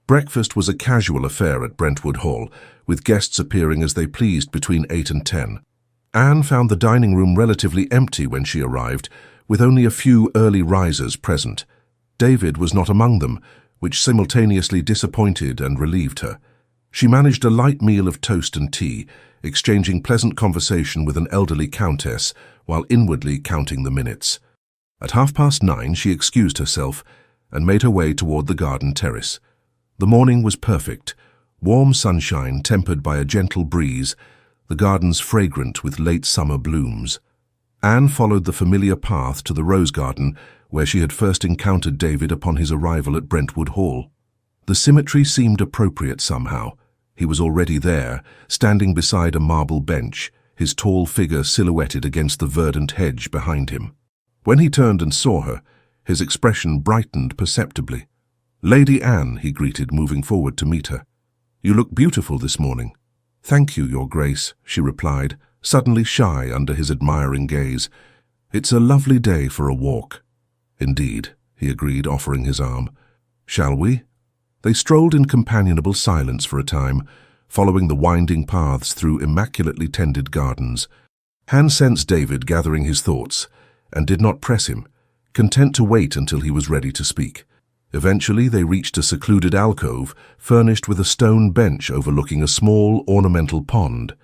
S1: Breakfast was a casual affair at Brentwood Hall, with guests appearing as they pleased between 8 and 10. Anne found the dining room relatively empty when she arrived, with only a few early risers present. David was not among them, which simultaneously disappointed and relieved her. She managed a light meal of toast and tea, exchanging pleasant conversation with an elderly countess while inwardly counting the minutes. At 9:30 she excused herself and made her way toward the garden terrace. The morning was perfect, warm sunshine tempered by a gentle breeze, the gardens fragrant with late summer blooms. Anne followed the familiar path to the rose garden where she had first encountered David upon his arrival at Brentwood Hall. The symmetry seemed appropriate somehow. He was already there, standing beside a marble bench, his tall figure silhouetted against the verdant hedge behind him. When he turned and saw her, his expression brightened perceptibly. "Lady Anne," he greeted, moving forward to meet her. "You look beautiful this morning." "Thank you, Your Grace," she replied, suddenly shy under his admiring gaze. "It's a lovely day for a walk." "Indeed," he agreed, offering his arm. "Shall we?" They strolled in companionable silence for a time, following the winding paths through immaculately tended gardens. Anne sensed David gathering his thoughts, and did not press him, content to wait until he was ready to speak. Eventually they reached a secluded alcove, furnished with a stone bench overlooking a small, ornamental pond.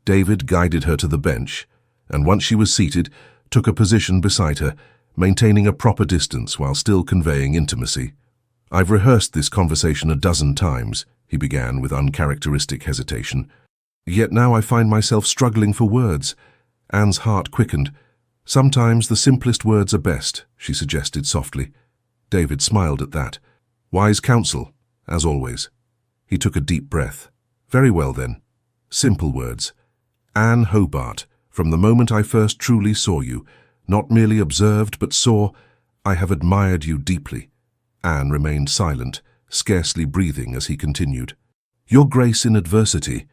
S1: David guided her to the bench, and once she was seated, took a position beside her, maintaining a proper distance while still conveying intimacy. "I've rehearsed this conversation a dozen times," he began with uncharacteristic hesitation. "Yet now I find myself struggling for words." Anne's heart quickened. "Sometimes the simplest words are best," she suggested softly. David smiled at that. "Wise counsel, as always." He took a deep breath. "Very well then. Simple words. Anne Hobart, from the moment I first truly saw you, not merely observed but saw, I have admired you deeply." Anne remained silent, scarcely breathing as he continued. "Your grace in adversity,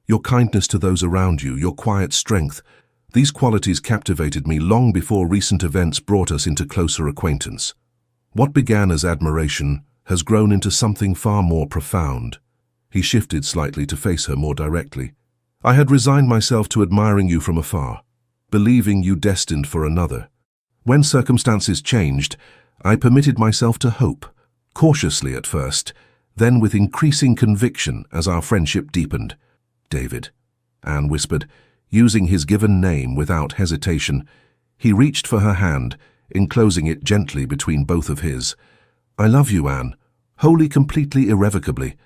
S1: your kindness to those around you, your quiet strength, these qualities captivated me long before recent events brought us into closer acquaintance. What began as admiration has grown into something far more profound." He shifted slightly to face her more directly. "I had resigned myself to admiring you from afar, believing you destined for another. When circumstances changed, I permitted myself to hope, cautiously at first, then with increasing conviction as our friendship deepened." "David," Anne whispered, using his given name without hesitation. He reached for her hand, enclosing it gently between both of his. "I love you, Anne, wholly, completely, irrevocably.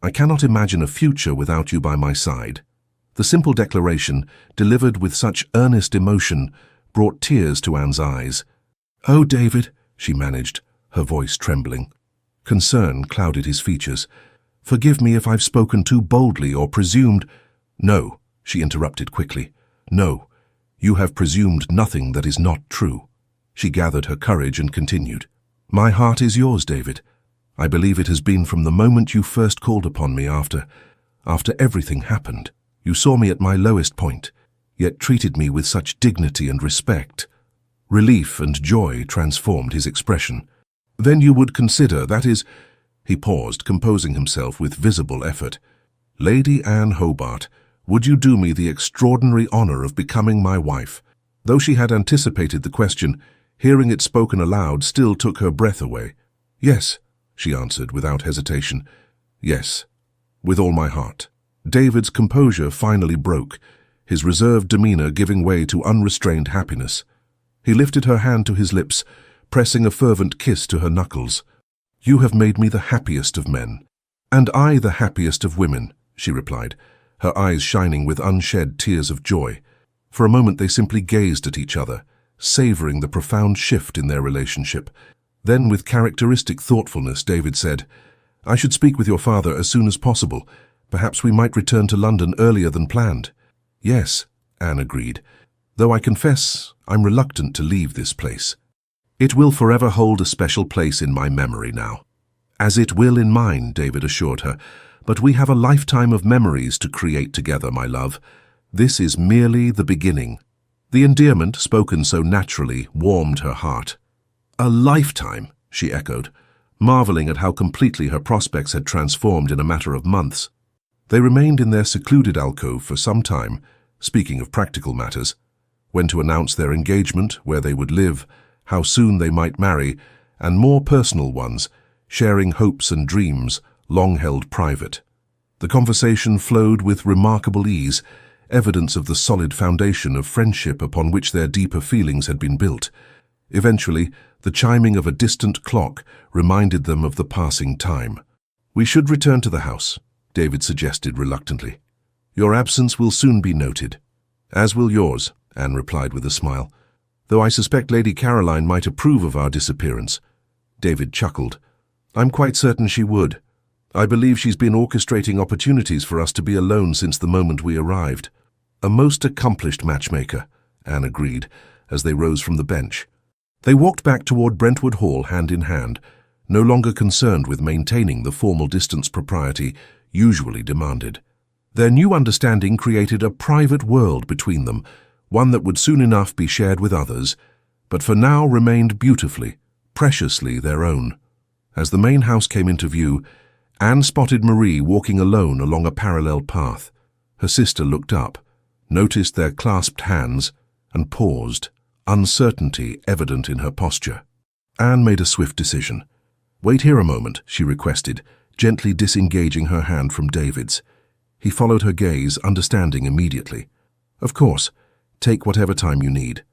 S1: I cannot imagine a future without you by my side." The simple declaration, delivered with such earnest emotion, brought tears to Anne's eyes. "Oh, David," she managed, her voice trembling. Concern clouded his features. "Forgive me if I've spoken too boldly or presumed—" "No," she interrupted quickly. "No, you have presumed nothing that is not true." She gathered her courage and continued. "My heart is yours, David. I believe it has been from the moment you first called upon me after everything happened. You saw me at my lowest point, yet treated me with such dignity and respect." Relief and joy transformed his expression. "Then you would consider, that is—" He paused, composing himself with visible effort. "Lady Anne Hobart, would you do me the extraordinary honor of becoming my wife?" Though she had anticipated the question, hearing it spoken aloud still took her breath away. "Yes," she answered without hesitation. "Yes, with all my heart." David's composure finally broke, his reserved demeanor giving way to unrestrained happiness. He lifted her hand to his lips, pressing a fervent kiss to her knuckles. "You have made me the happiest of men." "And I the happiest of women," she replied, her eyes shining with unshed tears of joy. For a moment they simply gazed at each other, savoring the profound shift in their relationship. Then, with characteristic thoughtfulness, David said, "I should speak with your father as soon as possible. Perhaps we might return to London earlier than planned." "Yes," Anne agreed, "though I confess I'm reluctant to leave this place. It will forever hold a special place in my memory now." "As it will in mine," David assured her, "but we have a lifetime of memories to create together, my love. This is merely the beginning." The endearment, spoken so naturally, warmed her heart. "A lifetime," she echoed, marveling at how completely her prospects had transformed in a matter of months. They remained in their secluded alcove for some time, speaking of practical matters, when to announce their engagement, where they would live, how soon they might marry, and more personal ones, sharing hopes and dreams long held private. The conversation flowed with remarkable ease, evidence of the solid foundation of friendship upon which their deeper feelings had been built. Eventually, the chiming of a distant clock reminded them of the passing time. "We should return to the house," David suggested reluctantly. "Your absence will soon be noted." "As will yours," Anne replied with a smile. though I suspect Lady Caroline might approve of our disappearance." David chuckled. "I'm quite certain she would. I believe she's been orchestrating opportunities for us to be alone since the moment we arrived." "A most accomplished matchmaker," Anne agreed, as they rose from the bench. They walked back toward Brentwood Hall hand in hand, no longer concerned with maintaining the formal distance propriety usually demanded. Their new understanding created a private world between them, one that would soon enough be shared with others, but for now remained beautifully, preciously their own. As the main house came into view, Anne spotted Marie walking alone along a parallel path. Her sister looked up, noticed their clasped hands, and paused, uncertainty evident in her posture. Anne made a swift decision. "Wait here a moment," she requested, gently disengaging her hand from David's. He followed her gaze, understanding immediately. "Of course, take whatever time you need."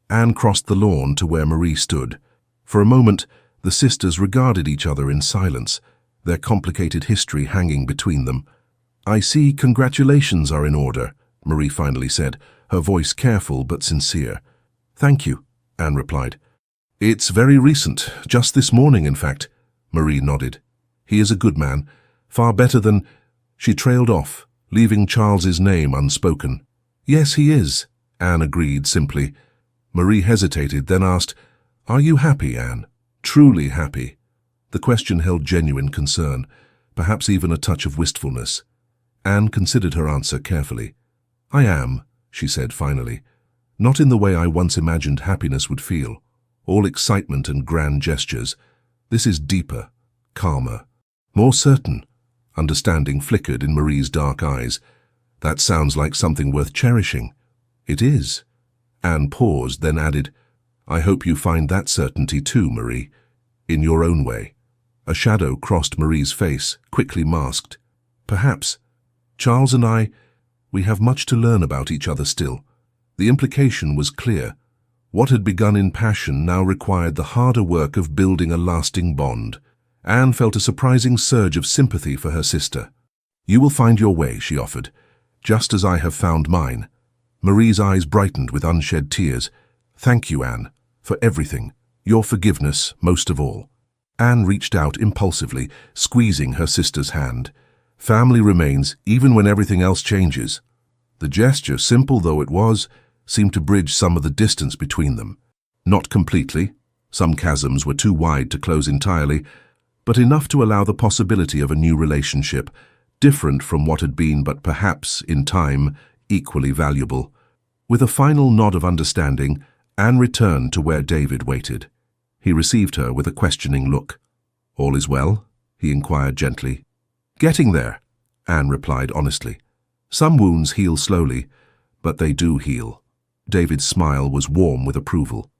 S1: Anne crossed the lawn to where Marie stood. For a moment, the sisters regarded each other in silence, their complicated history hanging between them. "I see congratulations are in order," Marie finally said, her voice careful but sincere. "Thank you," Anne replied. "It's very recent, just this morning, in fact," Marie nodded. "He is a good man, far better than—" She trailed off, leaving Charles's name unspoken. "Yes, he is," Anne agreed simply. Marie hesitated, then asked, "Are you happy, Anne? Truly happy?" The question held genuine concern, perhaps even a touch of wistfulness. Anne considered her answer carefully. "I am," she said finally. "Not in the way I once imagined happiness would feel, all excitement and grand gestures. This is deeper, calmer, more certain." Understanding flickered in Marie's dark eyes. "That sounds like something worth cherishing." "It is." Anne paused, then added, "I hope you find that certainty too, Marie, in your own way." A shadow crossed Marie's face, quickly masked. "Perhaps. Charles and we have much to learn about each other still." The implication was clear. What had begun in passion now required the harder work of building a lasting bond. Anne felt a surprising surge of sympathy for her sister. "You will find your way," she offered, "just as I have found mine." Marie's eyes brightened with unshed tears. "Thank you, Anne, for everything. Your forgiveness, most of all." Anne reached out impulsively, squeezing her sister's hand. "Family remains, even when everything else changes." The gesture, simple though it was, seemed to bridge some of the distance between them. Not completely. Some chasms were too wide to close entirely, but enough to allow the possibility of a new relationship, different from what had been, but perhaps, in time, equally valuable. With a final nod of understanding, Anne returned to where David waited. He received her with a questioning look. "All is well?" he inquired gently. "Getting there," Anne replied honestly. "Some wounds heal slowly, but they do heal." David's smile was warm with approval.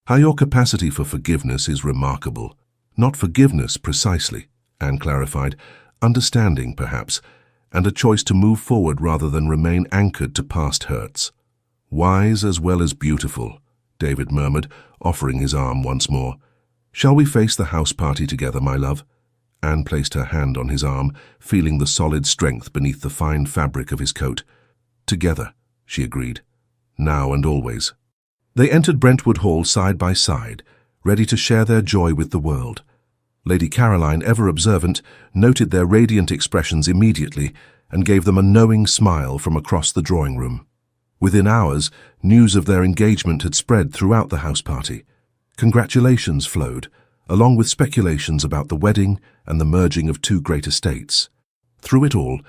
S1: "How your capacity for forgiveness is remarkable." "Not forgiveness, precisely," Anne clarified. "Understanding, perhaps, and a choice to move forward rather than remain anchored to past hurts." "Wise as well as beautiful," David murmured, offering his arm once more. "Shall we face the house party together, my love?" Anne placed her hand on his arm, feeling the solid strength beneath the fine fabric of his coat. "Together," she agreed. "Now and always." They entered Brentwood Hall side by side, ready to share their joy with the world. Lady Caroline, ever observant, noted their radiant expressions immediately and gave them a knowing smile from across the drawing room. Within hours, news of their engagement had spread throughout the house party. Congratulations flowed, along with speculations about the wedding and the merging of two great estates. Through it all,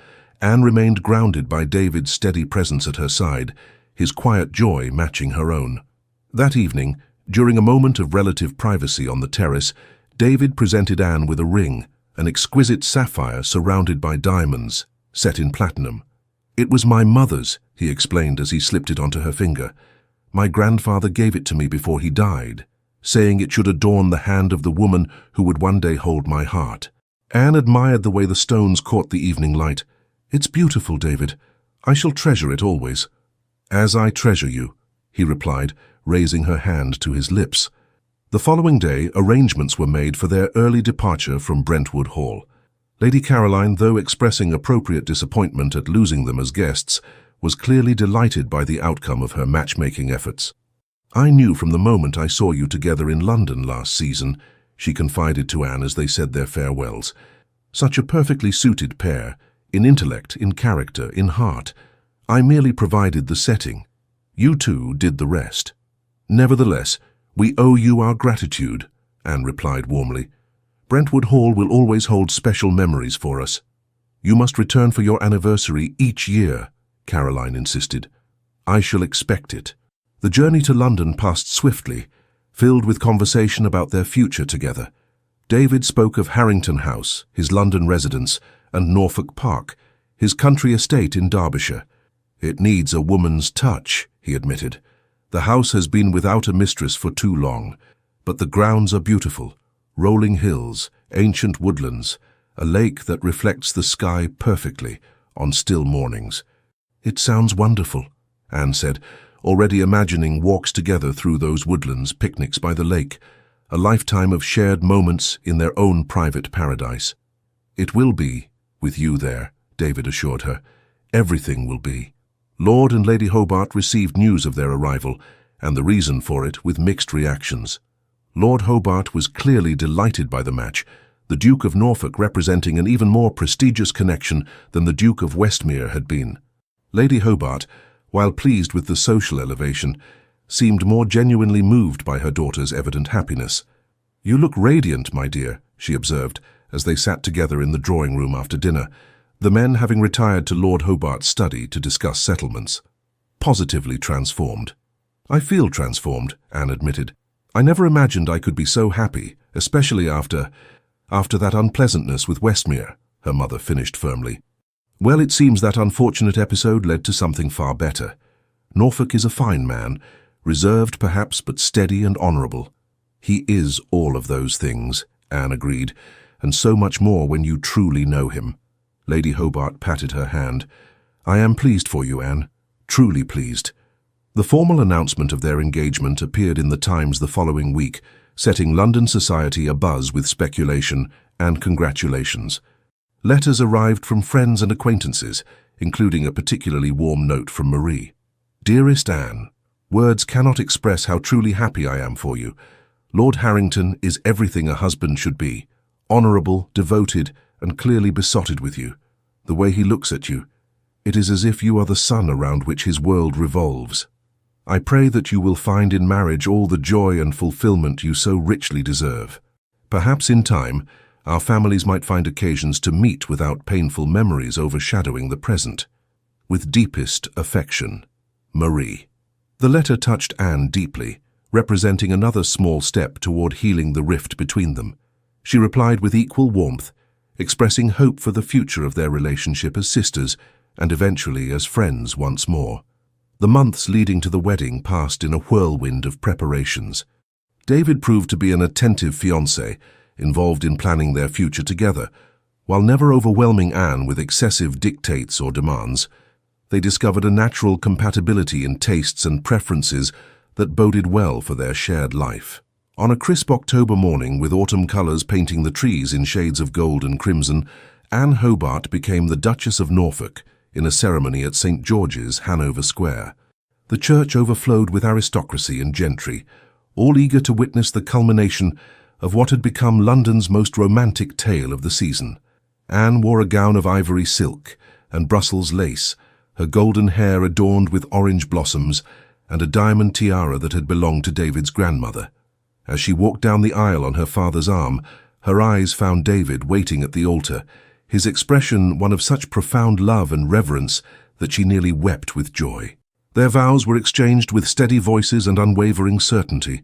S1: Anne remained grounded by David's steady presence at her side, his quiet joy matching her own. That evening, during a moment of relative privacy on the terrace, David presented Anne with a ring, an exquisite sapphire surrounded by diamonds, set in platinum. "It was my mother's," he explained as he slipped it onto her finger. "My grandfather gave it to me before he died, saying it should adorn the hand of the woman who would one day hold my heart." Anne admired the way the stones caught the evening light. "It's beautiful, David. I shall treasure it always." "As I treasure you," he replied, raising her hand to his lips. The following day, arrangements were made for their early departure from Brentwood Hall. Lady Caroline, though expressing appropriate disappointment at losing them as guests, was clearly delighted by the outcome of her matchmaking efforts. "I knew from the moment I saw you together in London last season," she confided to Anne as they said their farewells. "Such a perfectly suited pair, in intellect, in character, in heart. I merely provided the setting. You two did the rest." "Nevertheless, we owe you our gratitude," Anne replied warmly. "Brentwood Hall will always hold special memories for us." "You must return for your anniversary each year," Caroline insisted. "I shall expect it." The journey to London passed swiftly, filled with conversation about their future together. David spoke of Harrington House, his London residence, and Norfolk Park, his country estate in Derbyshire. "It needs a woman's touch," he admitted. "The house has been without a mistress for too long, but the grounds are beautiful. Rolling hills, ancient woodlands, a lake that reflects the sky perfectly on still mornings." "It sounds wonderful," Anne said, already imagining walks together through those woodlands, picnics by the lake, a lifetime of shared moments in their own private paradise. "It will be, with you there," David assured her. "Everything will be." Lord and Lady Hobart received news of their arrival, and the reason for it, with mixed reactions. Lord Hobart was clearly delighted by the match, the Duke of Norfolk representing an even more prestigious connection than the Duke of Westmere had been. Lady Hobart, while pleased with the social elevation, seemed more genuinely moved by her daughter's evident happiness. "You look radiant, my dear," she observed, as they sat together in the drawing-room after dinner, the men having retired to Lord Hobart's study to discuss settlements. "Positively transformed." "I feel transformed," Anne admitted. "I never imagined I could be so happy, especially after that unpleasantness with Westmere," her mother finished firmly. "Well, it seems that unfortunate episode led to something far better. Norfolk is a fine man, reserved perhaps, but steady and honourable." "He is all of those things," Anne agreed, "and so much more when you truly know him." Lady Hobart patted her hand. "I am pleased for you, Anne, truly pleased." The formal announcement of their engagement appeared in the Times the following week, setting London society abuzz with speculation and congratulations. Letters arrived from friends and acquaintances, including a particularly warm note from Marie. "Dearest Anne, words cannot express how truly happy I am for you. Lord Harrington is everything a husband should be, honourable, devoted, and clearly besotted with you. The way he looks at you, it is as if you are the sun around which his world revolves. I pray that you will find in marriage all the joy and fulfilment you so richly deserve. Perhaps in time, our families might find occasions to meet without painful memories overshadowing the present. With deepest affection, Marie." The letter touched Anne deeply, representing another small step toward healing the rift between them. She replied with equal warmth, expressing hope for the future of their relationship as sisters and eventually as friends once more. The months leading to the wedding passed in a whirlwind of preparations. David proved to be an attentive fiancé, involved in planning their future together. While never overwhelming Anne with excessive dictates or demands, they discovered a natural compatibility in tastes and preferences that boded well for their shared life. On a crisp October morning, with autumn colours painting the trees in shades of gold and crimson, Anne Hobart became the Duchess of Norfolk in a ceremony at St. George's, Hanover Square. The church overflowed with aristocracy and gentry, all eager to witness the culmination of what had become London's most romantic tale of the season. Anne wore a gown of ivory silk and Brussels lace, her golden hair adorned with orange blossoms, and a diamond tiara that had belonged to David's grandmother. As she walked down the aisle on her father's arm, her eyes found David waiting at the altar, his expression one of such profound love and reverence that she nearly wept with joy. Their vows were exchanged with steady voices and unwavering certainty.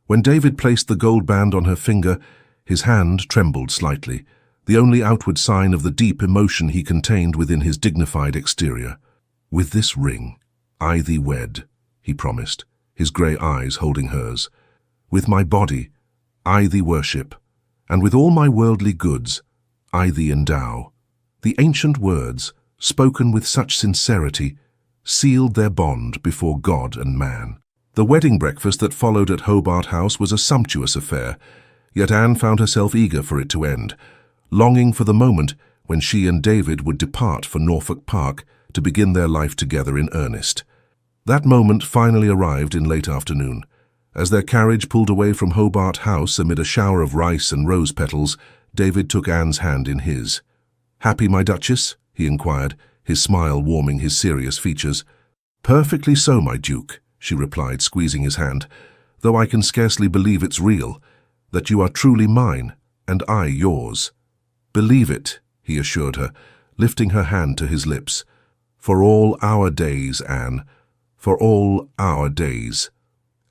S1: When David placed the gold band on her finger, his hand trembled slightly, the only outward sign of the deep emotion he contained within his dignified exterior. "With this ring, I thee wed," he promised, his grey eyes holding hers. "With my body, I thee worship, and with all my worldly goods, I thee endow." The ancient words, spoken with such sincerity, sealed their bond before God and man. The wedding breakfast that followed at Hobart House was a sumptuous affair, yet Anne found herself eager for it to end, longing for the moment when she and David would depart for Norfolk Park to begin their life together in earnest. That moment finally arrived in late afternoon. As their carriage pulled away from Hobart House amid a shower of rice and rose petals, David took Anne's hand in his. "Happy, my Duchess?" he inquired, his smile warming his serious features. "Perfectly so, my Duke," she replied, squeezing his hand, "though I can scarcely believe it's real, that you are truly mine, and I yours." "Believe it," he assured her, lifting her hand to his lips. "For all our days, Anne, for all our days."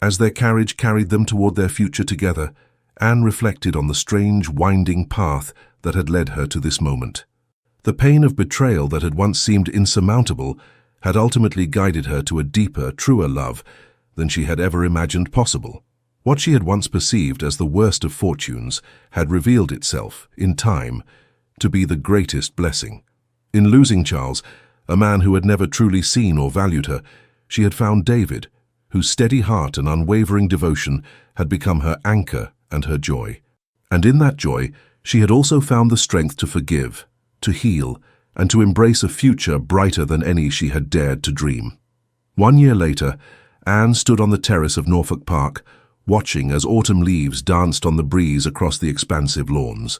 S1: As their carriage carried them toward their future together, Anne reflected on the strange, winding path that had led her to this moment. The pain of betrayal that had once seemed insurmountable had ultimately guided her to a deeper, truer love than she had ever imagined possible. What she had once perceived as the worst of fortunes had revealed itself, in time, to be the greatest blessing. In losing Charles, a man who had never truly seen or valued her, she had found David, whose steady heart and unwavering devotion had become her anchor and her joy. And in that joy, she had also found the strength to forgive, to heal, and to embrace a future brighter than any she had dared to dream. 1 year later, Anne stood on the terrace of Norfolk Park, watching as autumn leaves danced on the breeze across the expansive lawns.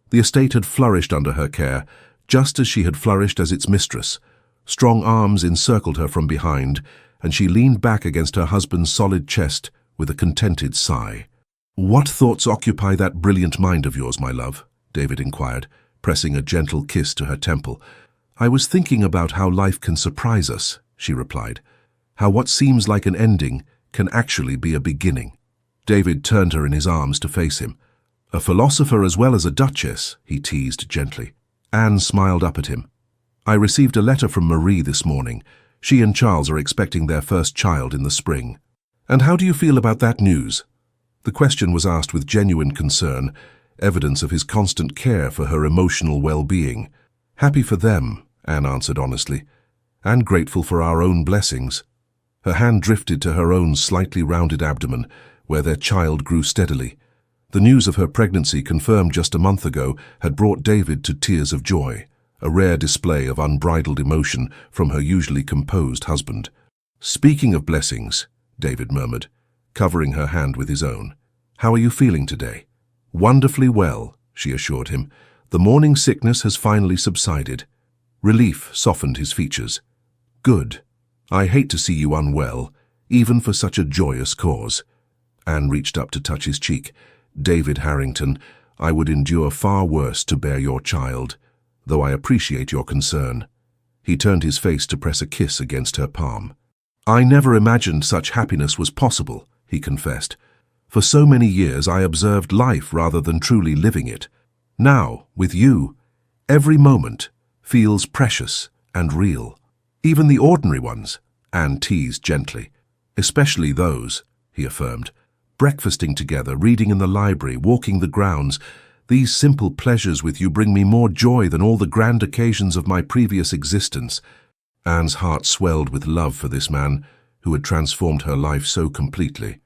S1: The estate had flourished under her care, just as she had flourished as its mistress. Strong arms encircled her from behind, and she leaned back against her husband's solid chest with a contented sigh. "What thoughts occupy that brilliant mind of yours, my love?" David inquired, pressing a gentle kiss to her temple. "I was thinking about how life can surprise us," she replied. "How what seems like an ending can actually be a beginning." David turned her in his arms to face him. "A philosopher as well as a duchess," he teased gently. Anne smiled up at him. "I received a letter from Marie this morning. She and Charles are expecting their first child in the spring." "And how do you feel about that news?" The question was asked with genuine concern, evidence of his constant care for her emotional well-being. "Happy for them," Anne answered honestly, "and grateful for our own blessings." Her hand drifted to her own slightly rounded abdomen, where their child grew steadily. The news of her pregnancy, confirmed just a month ago, had brought David to tears of joy, a rare display of unbridled emotion from her usually composed husband. "Speaking of blessings," David murmured, covering her hand with his own, "how are you feeling today?" "Wonderfully well," she assured him. "The morning sickness has finally subsided." Relief softened his features. "Good. I hate to see you unwell, even for such a joyous cause." Anne reached up to touch his cheek. "David Harrington, I would endure far worse to bear your child, though I appreciate your concern." He turned his face to press a kiss against her palm. "I never imagined such happiness was possible," he confessed. "For so many years I observed life rather than truly living it. Now, with you, every moment feels precious and real. Even the ordinary ones," Anne teased gently. "Especially those," he affirmed. "Breakfasting together, reading in the library, walking the grounds. These simple pleasures with you bring me more joy than all the grand occasions of my previous existence." Anne's heart swelled with love for this man who had transformed her life so completely.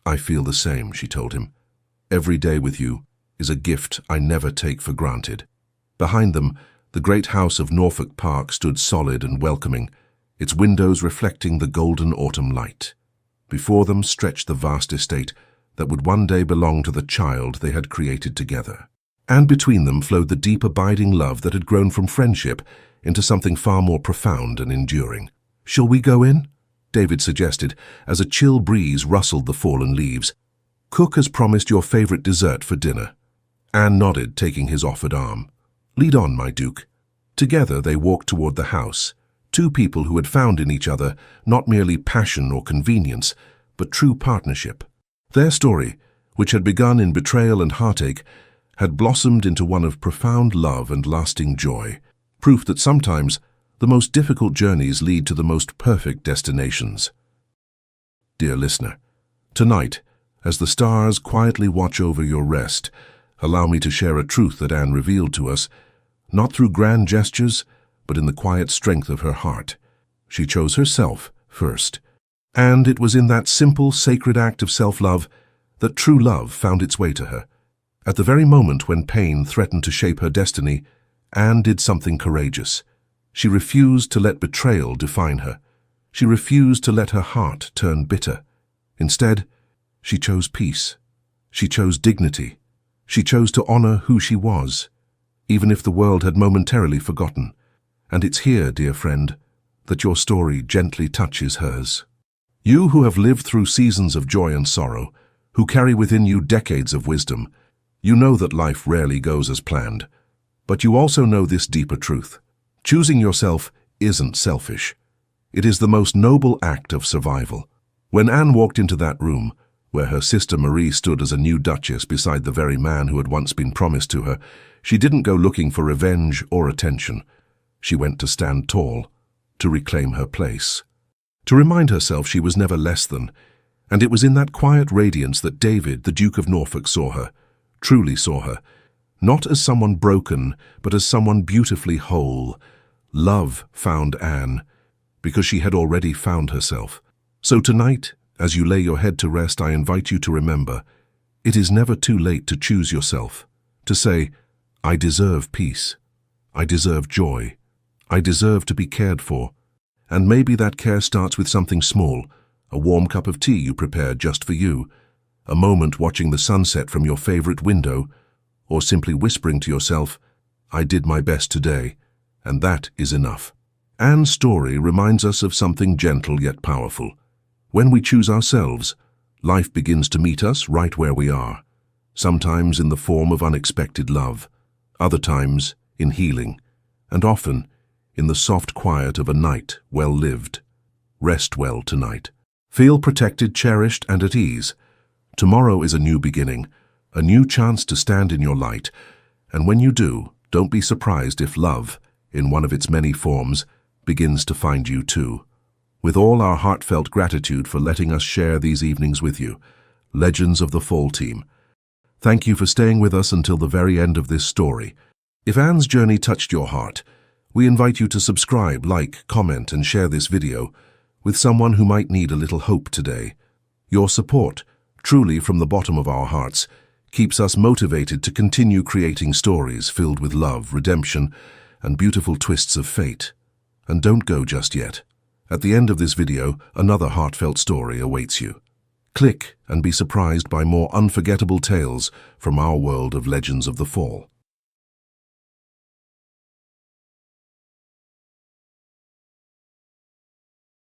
S1: "I feel the same," she told him. "Every day with you is a gift I never take for granted." Behind them, the great house of Norfolk Park stood solid and welcoming, its windows reflecting the golden autumn light. Before them stretched the vast estate that would one day belong to the child they had created together. And between them flowed the deep, abiding love that had grown from friendship into something far more profound and enduring. "Shall we go in?" David suggested, as a chill breeze rustled the fallen leaves. "Cook has promised your favorite dessert for dinner." Anne nodded, taking his offered arm. "Lead on, my Duke." Together they walked toward the house, two people who had found in each other not merely passion or convenience, but true partnership. Their story, which had begun in betrayal and heartache, had blossomed into one of profound love and lasting joy, proof that sometimes the most difficult journeys lead to the most perfect destinations. Dear listener, tonight, as the stars quietly watch over your rest, allow me to share a truth that Anne revealed to us, not through grand gestures, but in the quiet strength of her heart. She chose herself first, and it was in that simple, sacred act of self-love that true love found its way to her. At the very moment when pain threatened to shape her destiny, Anne did something courageous. She refused to let betrayal define her. She refused to let her heart turn bitter. Instead, She chose peace. She chose dignity. She chose to honor who she was, even if the world had momentarily forgotten. And it's here, dear friend, that your story gently touches hers. You who have lived through seasons of joy and sorrow, who carry within you decades of wisdom, you know that life rarely goes as planned. But you also know this deeper truth. Choosing yourself isn't selfish. It is the most noble act of survival. When Anne walked into that room, where her sister Marie stood as a new duchess beside the very man who had once been promised to her, she didn't go looking for revenge or attention. She went to stand tall, to reclaim her place, to remind herself she was never less than. And it was in that quiet radiance that David, the Duke of Norfolk, saw her, truly saw her, not as someone broken, but as someone beautifully whole. Love found Anne, because she had already found herself. So tonight, as you lay your head to rest, I invite you to remember, it is never too late to choose yourself, to say, I deserve peace, I deserve joy, I deserve to be cared for. And maybe that care starts with something small, a warm cup of tea you prepared just for you, a moment watching the sunset from your favorite window, or simply whispering to yourself, I did my best today, and that is enough. Anne's story reminds us of something gentle yet powerful. When we choose ourselves, life begins to meet us right where we are, sometimes in the form of unexpected love, other times in healing, and often in the soft quiet of a night well lived. Rest well tonight. Feel protected, cherished, and at ease. Tomorrow is a new beginning, a new chance to stand in your light, and when you do, don't be surprised if love, in one of its many forms, begins to find you too. With all our heartfelt gratitude for letting us share these evenings with you, Legends of the Fall team. Thank you for staying with us until the very end of this story. If Anne's journey touched your heart, we invite you to subscribe, like, comment, and share this video with someone who might need a little hope today. Your support, truly from the bottom of our hearts, keeps us motivated to continue creating stories filled with love, redemption, and beautiful twists of fate. And don't go just yet. At the end of this video, another heartfelt story awaits you. Click and be surprised by more unforgettable tales from our world of Legends of the Fall.